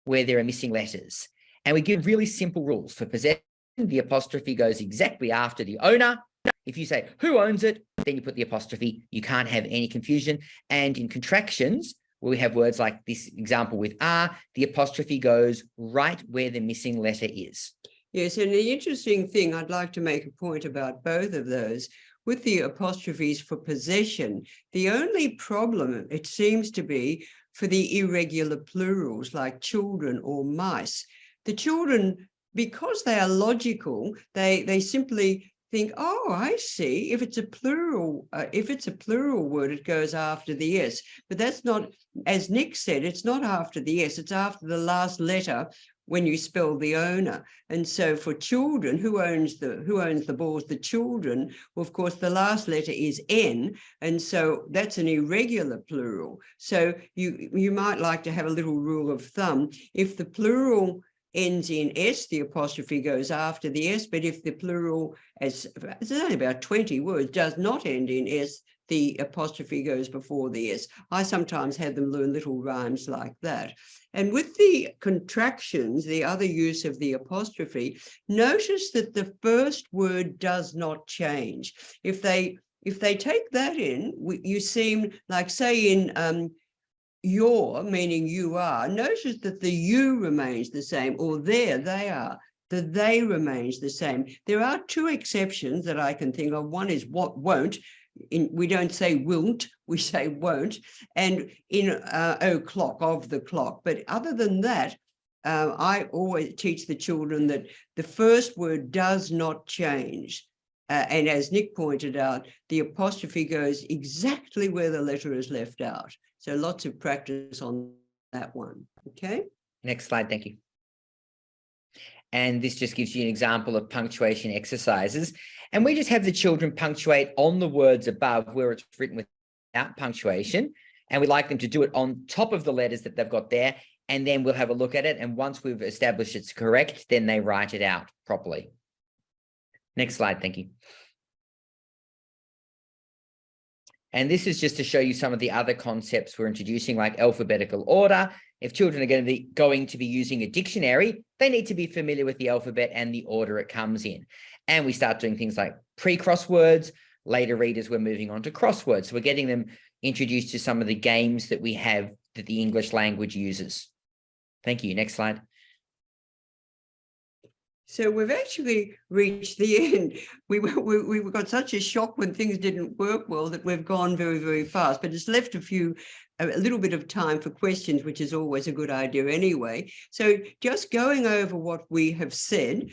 where there are missing letters. And we give really simple rules. For possession, the apostrophe goes exactly after the owner. If you say, who owns it? Then you put the apostrophe. You can't have any confusion. And in contractions, where we have words like this example with are, the apostrophe goes right where the missing letter is. Yes, and the interesting thing, I'd like to make a point about both of those. With the apostrophes for possession, the only problem, it seems to be, for the irregular plurals like children or mice. The children, because they are logical, they simply think, oh, I see, if it's a plural word, it goes after the S. But that's not, as Nick said, it's not after the S, it's after the last letter when you spell the owner. And so for children, who owns the balls? The children. Well, of course, the last letter is N, and so that's an irregular plural. So you might like to have a little rule of thumb. If the plural ends in S, the apostrophe goes after the S, but if the plural, as it's only about 20 words, does not end in S, the apostrophe goes before the S. I sometimes have them learn little rhymes like that. And with the contractions, the other use of the apostrophe, notice that the first word does not change. If they take that in, you seem like, say in your, meaning you are, notice that the you remains the same, or there, they are. The they remains the same. There are two exceptions that I can think of. One is what won't. We don't say wilt, we say won't, and in o'clock, of the clock. But other than that, I always teach the children that the first word does not change. And as Nick pointed out, the apostrophe goes exactly where the letter is left out. So lots of practice on that one. Okay. Next slide, thank you. And this just gives you an example of punctuation exercises. And we just have the children punctuate on the words above where it's written without punctuation. And we like them to do it on top of the letters that they've got there. And then we'll have a look at it. And once we've established it's correct, then they write it out properly. Next slide, thank you. And this is just to show you some of the other concepts we're introducing, like alphabetical order. If children are going to be using a dictionary, they need to be familiar with the alphabet and the order it comes in. And we start doing things like pre-crosswords. Later readers, we're moving on to crosswords. So we're getting them introduced to some of the games that we have that the English language uses. Thank you. Next slide. So we've actually reached the end. We got such a shock when things didn't work well that we've gone very, very fast, but it's left a little bit of time for questions, which is always a good idea anyway. So just going over what we have said,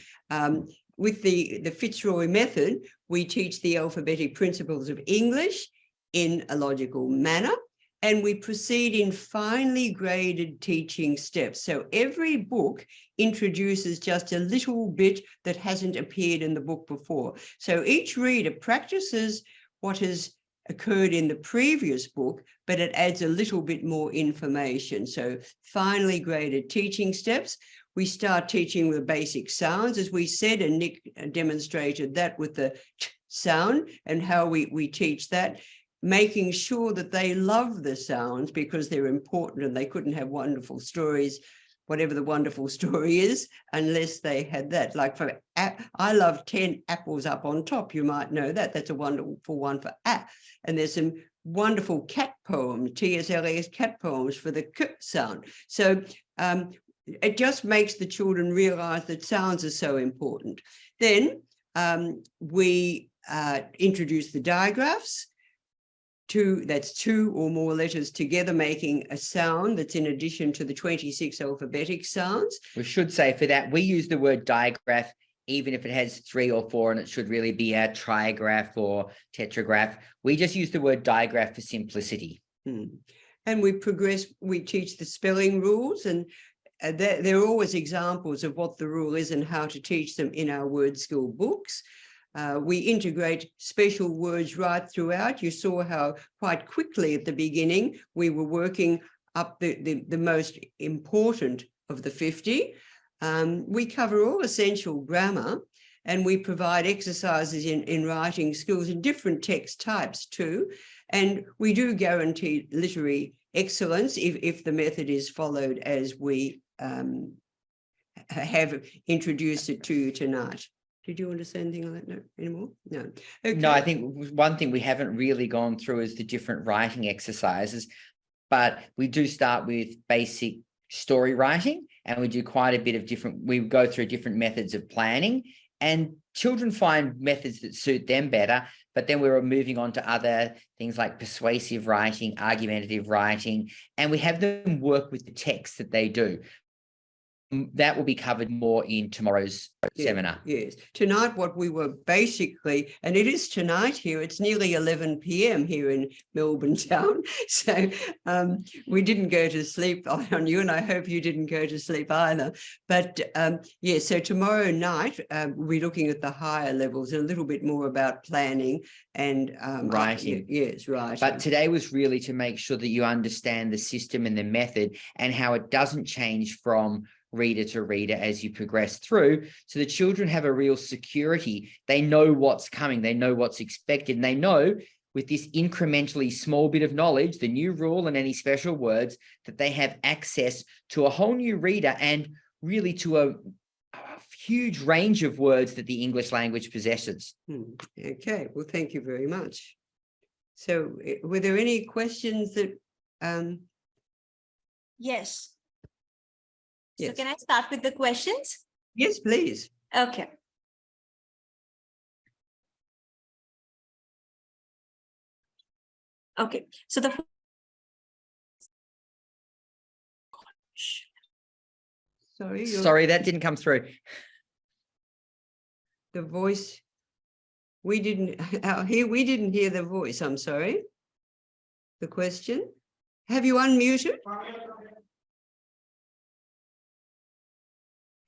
with the FITZROY method, we teach the alphabetic principles of English in a logical manner. and we proceed in finely graded teaching steps. So every book introduces just a little bit that hasn't appeared in the book before. So each reader practices what has occurred in the previous book, but it adds a little bit more information. So finely graded teaching steps. We start teaching the basic sounds, as we said, and Nick demonstrated that with the t sound and how we teach that, making sure that they love the sounds because they're important and they couldn't have wonderful stories, whatever the wonderful story is, unless they had that. Like for I love 10 apples up on top. You might know that. That's a wonderful one for And there's some wonderful cat poems, T.S. Eliot's cat poems for the k sound. So it just makes the children realize that sounds are so important. Then we introduce the digraphs. That's two or more letters together making a sound that's in addition to the 26 alphabetic sounds. We should say for that, we use the word digraph, even if it has 3 or 4, and it should really be a trigraph or tetragraph. We just use the word digraph for simplicity. And we progress, we teach the spelling rules, and there are always examples of what the rule is and how to teach them in our word school books. We integrate special words right throughout. You saw how quite quickly at the beginning we were working up the most important of the 50. We cover all essential grammar, and we provide exercises in writing skills in different text types too. And we do guarantee literary excellence if the method is followed as we have introduced it to you tonight. Did you want to say anything on that note anymore? No. Okay. No, I think one thing we haven't really gone through is the different writing exercises, but we do start with basic story writing, and we do quite a bit of we go through different methods of planning, and children find methods that suit them better. But then we were moving on to other things like persuasive writing, argumentative writing, and we have them work with the text that they do. That will be covered more in tomorrow's seminar. Yes. Tonight, what we were basically, and it is tonight here, it's nearly 11 p.m. here in Melbourne town. So we didn't go to sleep on you, and I hope you didn't go to sleep either. But yeah, so tomorrow night, we're looking at the higher levels and a little bit more about planning and writing. Yes, writing. But today was really to make sure that you understand the system and the method and how it doesn't change from reader to reader as you progress through, so the children have a real security. They know what's coming, they know what's expected, and they know with this incrementally small bit of knowledge, the new rule and any special words, that they have access to a whole new reader and really to a huge range of words that the English language possesses. Okay, well, thank you very much. So were there any questions that Yes. Yes. So can I start with the questions? Yes, please. Okay. Okay, so Sorry, that didn't come through. The voice, we didn't hear the voice. I'm sorry. The question. Have you unmuted?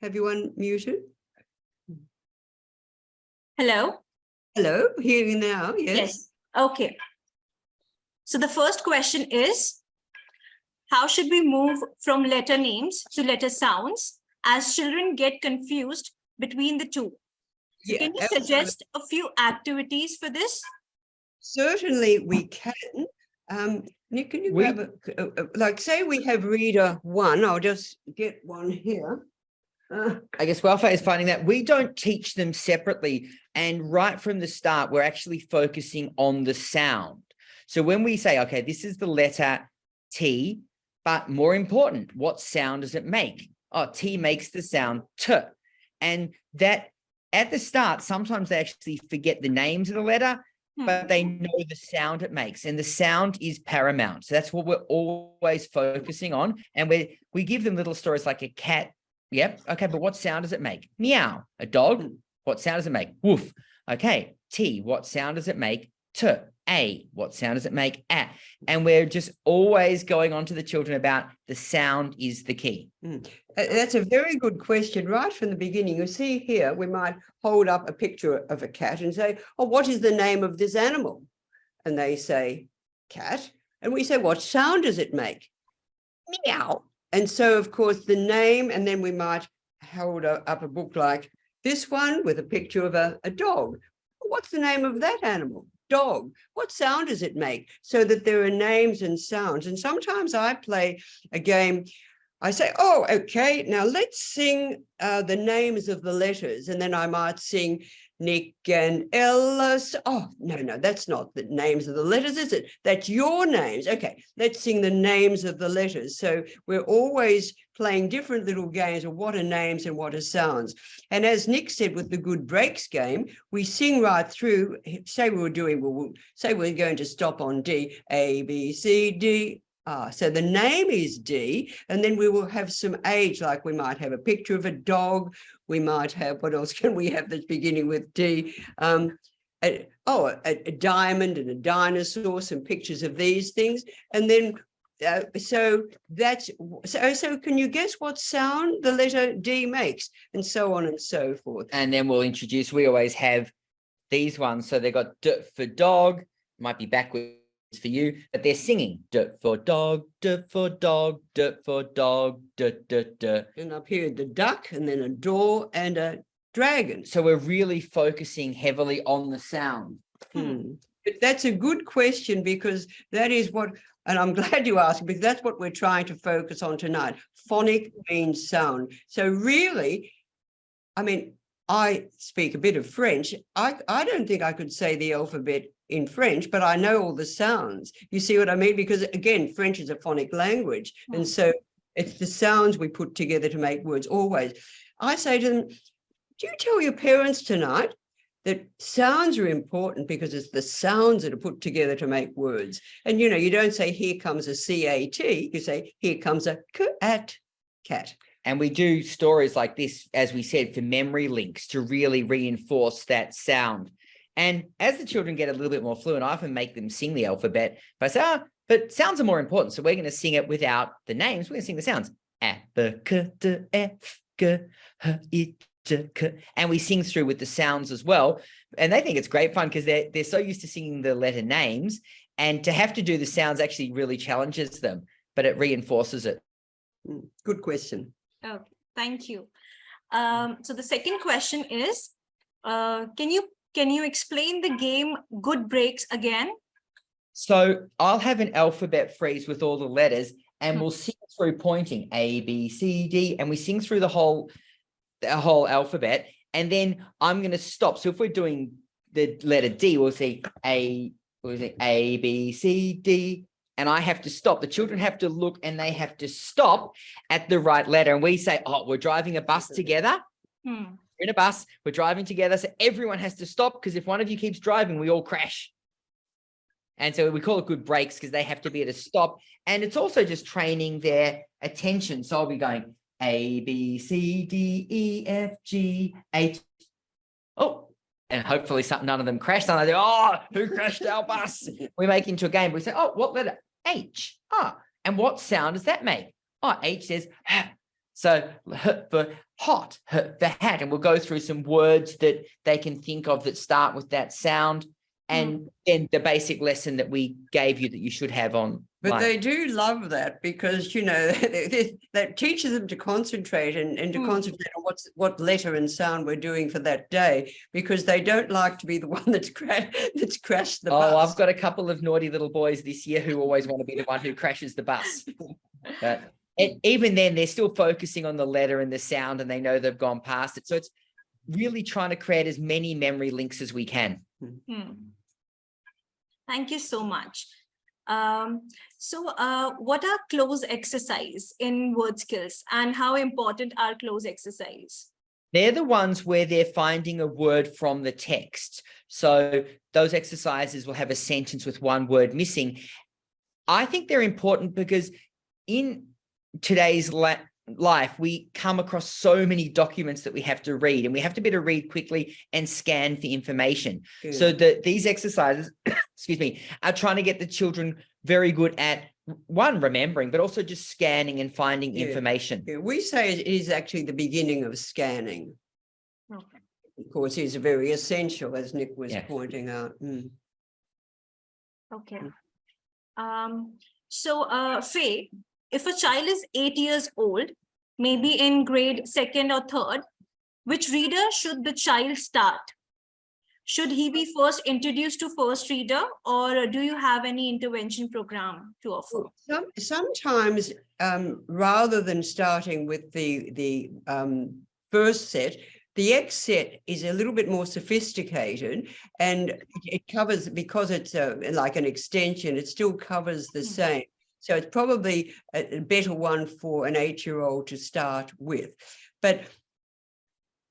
Have you unmuted? Hello? Hello, hearing now, yes. Yes. Okay. So the first question is, how should we move from letter names to letter sounds as children get confused between the two? So can you suggest a few activities for this? Certainly we can. Nick, can you grab like say we have reader 1, I'll just get one here. I guess Welfare is finding that we don't teach them separately. And right from the start, we're actually focusing on the sound. So when we say, okay, this is the letter T, but more important, what sound does it make? Oh, T makes the sound T. And that at the start, sometimes they actually forget the names of the letter, but they know the sound it makes, and the sound is paramount. So that's what we're always focusing on. And we give them little stories like a cat. Yep. Okay. But what sound does it make? Meow. A dog. What sound does it make? Woof. Okay. T. What sound does it make? T. A. What sound does it make? A. And we're just always going on to the children about the sound is the key. That's a very good question right from the beginning. You see here, we might hold up a picture of a cat and say, oh, what is the name of this animal? And they say, cat. And we say, what sound does it make? Meow. And so, of course, the name, and then we might hold up a book like this one with a picture of a dog. What's the name of that animal? Dog. What sound does it make? So that there are names and sounds. And sometimes I play a game. I say, oh, okay, now let's sing the names of the letters. And then I might sing Nick and Ellis. Oh, no, that's not the names of the letters, is it? That's your names. Okay, let's sing the names of the letters. So we're always playing different little games of what are names and what are sounds. And as Nick said with the Good Breaks game, we sing right through. Say we're going to stop on D, A, B, C, D. So the name is D, and then we will have some age, like we might have a picture of a dog. We might have, what else can we have that's beginning with D? A diamond and a dinosaur, some pictures of these things. And then, so can you guess what sound the letter D makes? And so on and so forth. And then we'll introduce, we always have these ones. So they've got D for dog, might be backwards for you, but they're singing D for dog, D for dog, D for dog, D, D, D. And up here, the duck, and then a door and a dragon. So we're really focusing heavily on the sound. But that's a good question, because that is what, and I'm glad you asked, because that's what we're trying to focus on tonight. Phonic means sound. So really, I mean, I speak a bit of French. I don't think I could say the alphabet in French, but I know all the sounds. You see what I mean? Because again, French is a phonic language. And so it's the sounds we put together to make words always. I say to them, do you tell your parents tonight that sounds are important, because it's the sounds that are put together to make words? And, you know, you don't say, here comes a C-A-T, you say, here comes a cat. And we do stories like this, as we said, for memory links to really reinforce that sound. And as the children get a little bit more fluent, I often make them sing the alphabet. But I say, but sounds are more important. So we're going to sing it without the names. We're going to sing the sounds. A, B, K, D, F, G, H, I, J, K. And we sing through with the sounds as well. And they think it's great fun, because they're so used to singing the letter names. And to have to do the sounds actually really challenges them, but it reinforces it. Good question. Okay, thank you. So the second question is, can you explain the game Good Breaks again? So I'll have an alphabet freeze with all the letters, and we'll sing through pointing A, B, C, D, and we sing through the whole alphabet. And then I'm going to stop. So if we're doing the letter D, we'll say A, B, C, D, and I have to stop. The children have to look, and they have to stop at the right letter. And we say, oh, we're driving a bus together. We're in a bus, we're driving together. So everyone has to stop, because if one of you keeps driving, we all crash. And so we call it Good Breaks, because they have to be at a stop. And it's also just training their attention. So I'll be going A, B, C, D, E, F, G, H. Oh, and hopefully none of them crashed. And I go, oh, who crashed our bus? We make into a game. We say, oh, what letter? H. Ah, and what sound does that make? Oh, H says, H. So H for hot, H for hat. And we'll go through some words that they can think of that start with that sound. And then the basic lesson that we gave you that you should have on. But they do love that, because, you know, that teaches them to concentrate and to concentrate on what letter and sound we're doing for that day, because they don't like to be the one that's crashed the bus. Oh, I've got a couple of naughty little boys this year who always want to be the one who crashes the bus. But even then, they're still focusing on the letter and the sound, and they know they've gone past it. So it's really trying to create as many memory links as we can. Thank you so much. What are close exercise in word skills, and how important are close exercise? They're the ones where they're finding a word from the text. So those exercises will have a sentence with one word missing. I think they're important because in today's life, we come across so many documents that we have to read, and we have to be able to read quickly and scan for information. So that these exercises, are trying to get the children very good at one, remembering, but also just scanning and finding information. Yeah, we say it is actually the beginning of scanning. Okay. Of course, is very essential, as Nick was Yeah. pointing out. Okay. Faye, if a child is 8 years old, maybe in grade 2nd or 3rd, which reader should the child start? Should he be first introduced to first reader, or do you have any intervention program to offer? Sometimes, rather than starting with the first set, the X set is a little bit more sophisticated, and it covers, because it's like an extension, it still covers the same. So it's probably a better one for an 8-year-old to start with. But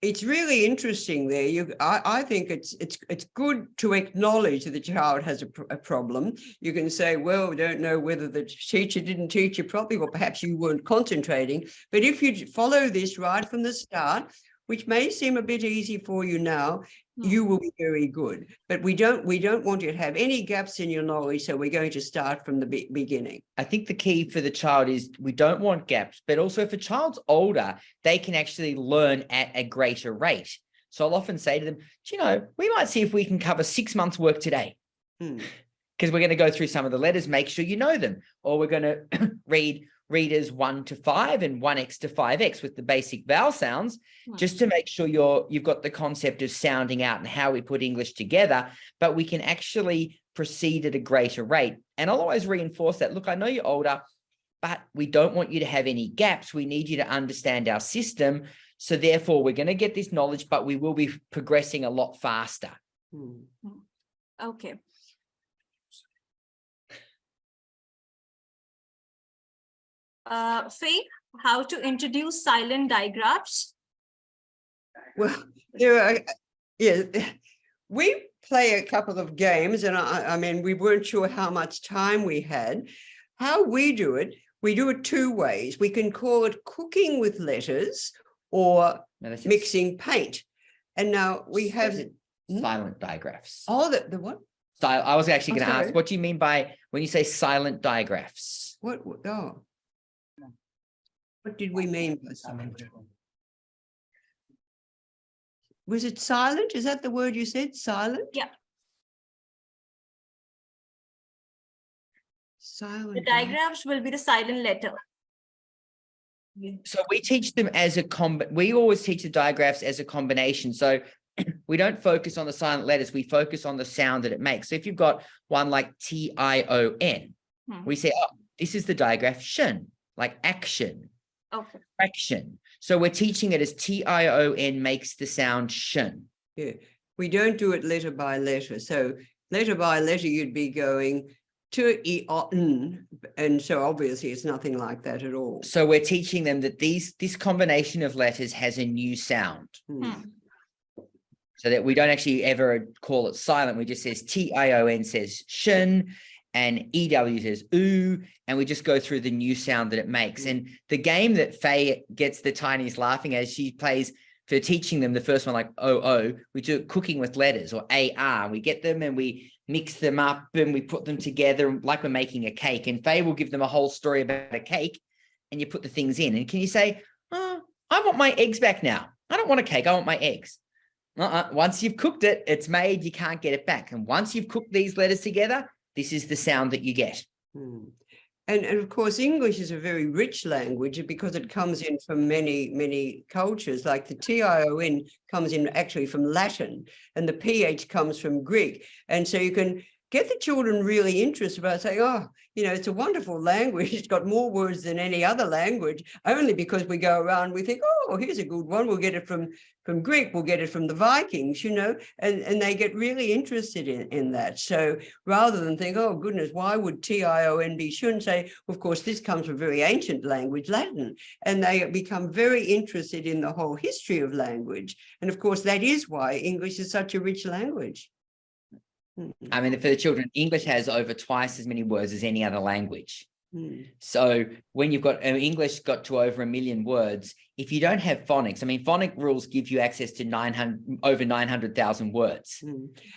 it's really interesting there. I think it's good to acknowledge that the child has a problem. You can say, well, we don't know whether the teacher didn't teach you properly, or perhaps you weren't concentrating. But if you follow this right from the start, which may seem a bit easy for you now, you will be very good. But we don't want you to have any gaps in your knowledge, so we're going to start from the beginning. I think the key for the child is we don't want gaps, but also if a child's older, they can actually learn at a greater rate. So I'll often say to them, do you know, we might see if we can cover 6 months' work today, because we're going to go through some of the letters, make sure you know them, or we're going to read readers 1 to 5 and 1x to 5x with the basic vowel sounds, just to make sure you've got the concept of sounding out and how we put English together, but we can actually proceed at a greater rate. And I'll always reinforce that. Look, I know you're older, but we don't want you to have any gaps. We need you to understand our system. So therefore, we're going to get this knowledge, but we will be progressing a lot faster. Okay. Faye, how to introduce silent digraphs? Well, there are, we play a couple of games, and I mean, we weren't sure how much time we had. How we do it 2 ways. We can call it cooking with letters or mixing paint. And now we have silent digraphs. Oh, the what? I was actually going to sorry. ask, what do you mean by when you say silent digraphs? What? Oh. What did we mean by silent? Was it silent? Is that the word you said? Silent? Yeah. Silent. The digraphs will be the silent letter. So we teach them as we always teach the digraphs as a combination. So we don't focus on the silent letters. We focus on the sound that it makes. So if you've got one like T-I-O-N, we say, oh, this is the digraph shun, like action. Okay. Fraction. So we're teaching it as T-I-O-N makes the sound shun. Yeah, we don't do it letter by letter. So letter by letter, you'd be going to E-O-N, and so obviously it's nothing like that at all. So we're teaching them that this combination of letters has a new sound. So that we don't actually ever call it silent. We just says T-I-O-N says shun, and EW says ooh, and we just go through the new sound that it makes. And the game that Faye gets the tiniest laughing as she plays for teaching them, the first one like O-O, we do cooking with letters, or A-R. We get them and we mix them up and we put them together like we're making a cake. And Faye will give them a whole story about a cake, and you put the things in. And can you say, oh, I want my eggs back now. I don't want a cake, I want my eggs. Once you've cooked it, it's made, you can't get it back. And once you've cooked these letters together, this is the sound that you get. And of course, English is a very rich language because it comes in from many cultures. Like the T-I-O-N comes in actually from Latin, and the PH comes from Greek. And so you can get the children really interested about saying, oh, you know, it's a wonderful language. It's got more words than any other language, only because we go around, we think, oh, here's a good one. We'll get it from Greek, we'll get it from the Vikings, you know, and they get really interested in that. So rather than think, oh, goodness, why would T-I-O-N be shun, say, of course, this comes from very ancient language, Latin, and they become very interested in the whole history of language. And of course, that is why English is such a rich language. I mean, for the children, English has over twice as many words as any other language. So when you've got English got to over 1 million words, if you don't have phonics, I mean, phonic rules give you access to over 900,000 words,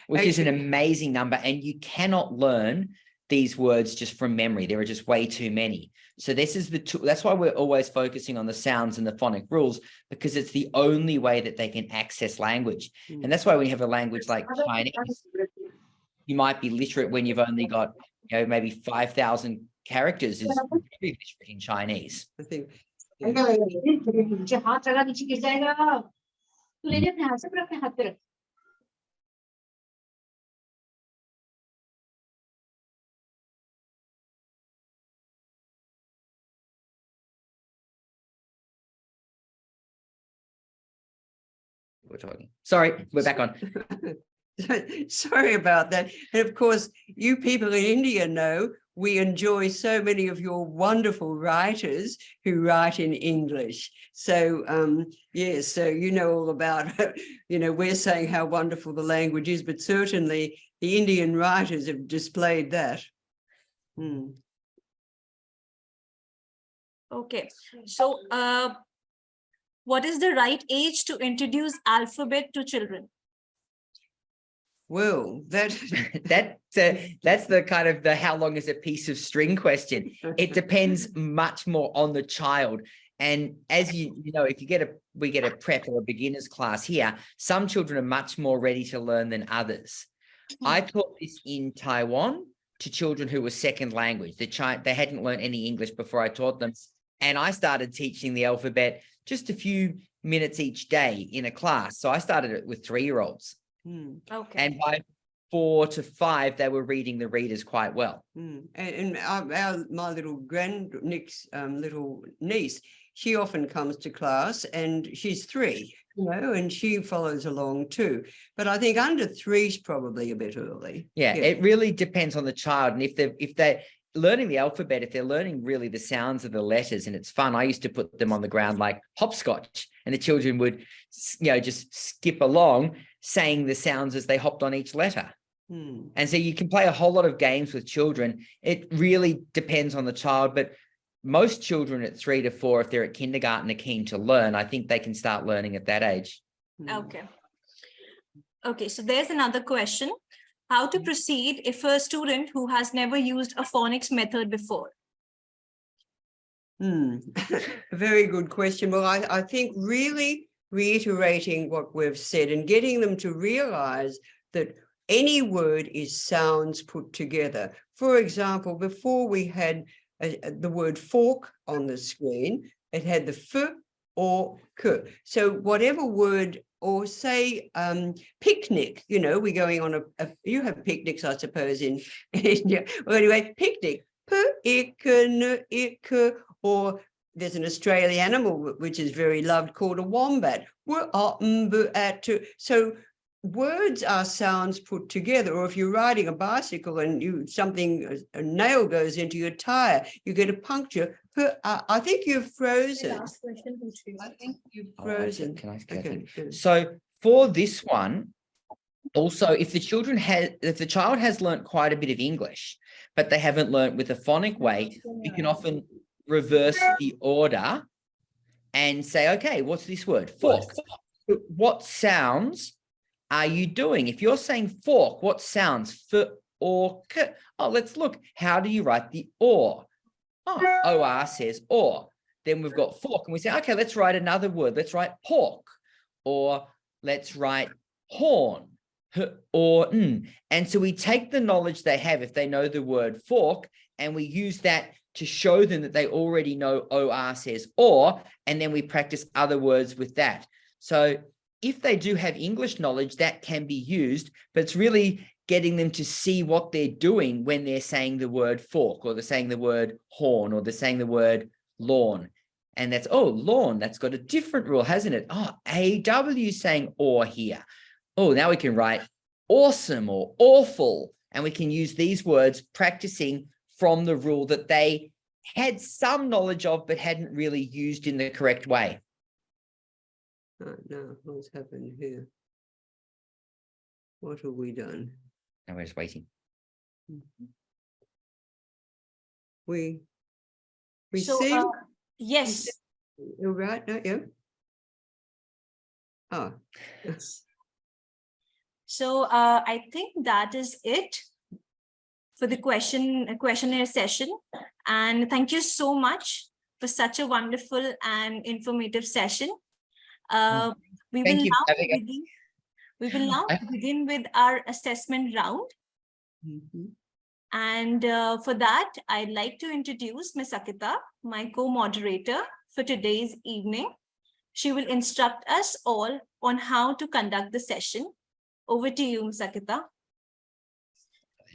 which is an amazing number. And you cannot learn these words just from memory. There are just way too many. So this is the tool. That's why we're always focusing on the sounds and the phonic rules, because it's the only way that they can access language. And that's why when you have a language like Chinese, you might be literate when you've only got, you know, maybe 5,000 characters is very literate in Chinese. I think. We're talking. Sorry, we're back on. Sorry about that. And of course, you people in India know we enjoy so many of your wonderful writers who write in English. So, yes, so you know all about, you know, we're saying how wonderful the language is, but certainly the Indian writers have displayed that. Okay, so what is the right age to introduce alphabet to children? Well, that's the kind of the how long is a piece of string question. It depends much more on the child. And as you know, if we get a prep or a beginner's class here, some children are much more ready to learn than others. I taught this in Taiwan to children who were second language. They hadn't learned any English before I taught them. And I started teaching the alphabet just a few minutes each day in a class. So I started it with 3-year-olds. Okay. And by 4 to 5, they were reading the readers quite well. And my little Nick's little niece, she often comes to class and she's 3, you know, and she follows along too. But I think under 3 is probably a bit early. Yeah, it really depends on the child. And if they're learning the alphabet, if they're learning really the sounds of the letters and it's fun, I used to put them on the ground like hopscotch, and the children would, you know, just skip along saying the sounds as they hopped on each letter. And so you can play a whole lot of games with children. It really depends on the child, but most children at 3 to 4, if they're at kindergarten, are keen to learn. I think they can start learning at that age. Okay. Okay, so there's another question. How to proceed if a student who has never used a phonics method before? Very good question. Well, I think really reiterating what we've said and getting them to realize that any word is sounds put together. For example, before we had the word fork on the screen, it had the f or k. So whatever word, or say picnic, you know, we're going on you have picnics, I suppose, in India. Well, anyway, picnic, or there's an Australian animal which is very loved called a wombat. So words are sounds put together. Or if you're riding a bicycle and a nail goes into your tire, you get a puncture. I think you've frozen. I think you've frozen. Can I So for this one, also, if the child has learnt quite a bit of English, but they haven't learnt with a phonic way, you can often reverse the order and say, okay, what's this word? Fork. What sounds are you doing? If you're saying fork, what sounds? F or k? Oh, let's look. How do you write the or? Oh, OR says or. Then we've got fork, and we say, okay, let's write another word. Let's write pork, or let's write horn, h or n. And so we take the knowledge they have, if they know the word fork, and we use that to show them that they already know OR says or, and then we practice other words with that. So if they do have English knowledge, that can be used, but it's really getting them to see what they're doing when they're saying the word fork, or they're saying the word horn, or they're saying the word lawn. And that's, oh, lawn, that's got a different rule, hasn't it? Oh, AW saying or here. Oh, now we can write awesome or awful. And we can use these words practicing from the rule that they had some knowledge of, but hadn't really used in the correct way. No, what's happened here? What have we done? And we're just waiting. We Receive? Yes. You're right, don't you? Oh, So I think that is it for the questionnaire session. And thank you so much for such a wonderful and informative session. We Thank will you now for having us. begin. We will now I- begin with our assessment round. mhm. And for that, I'd like to introduce Ms. Akita, my co-moderator for today's evening. She will instruct us all on how to conduct the session. Over to you, Ms. Akita.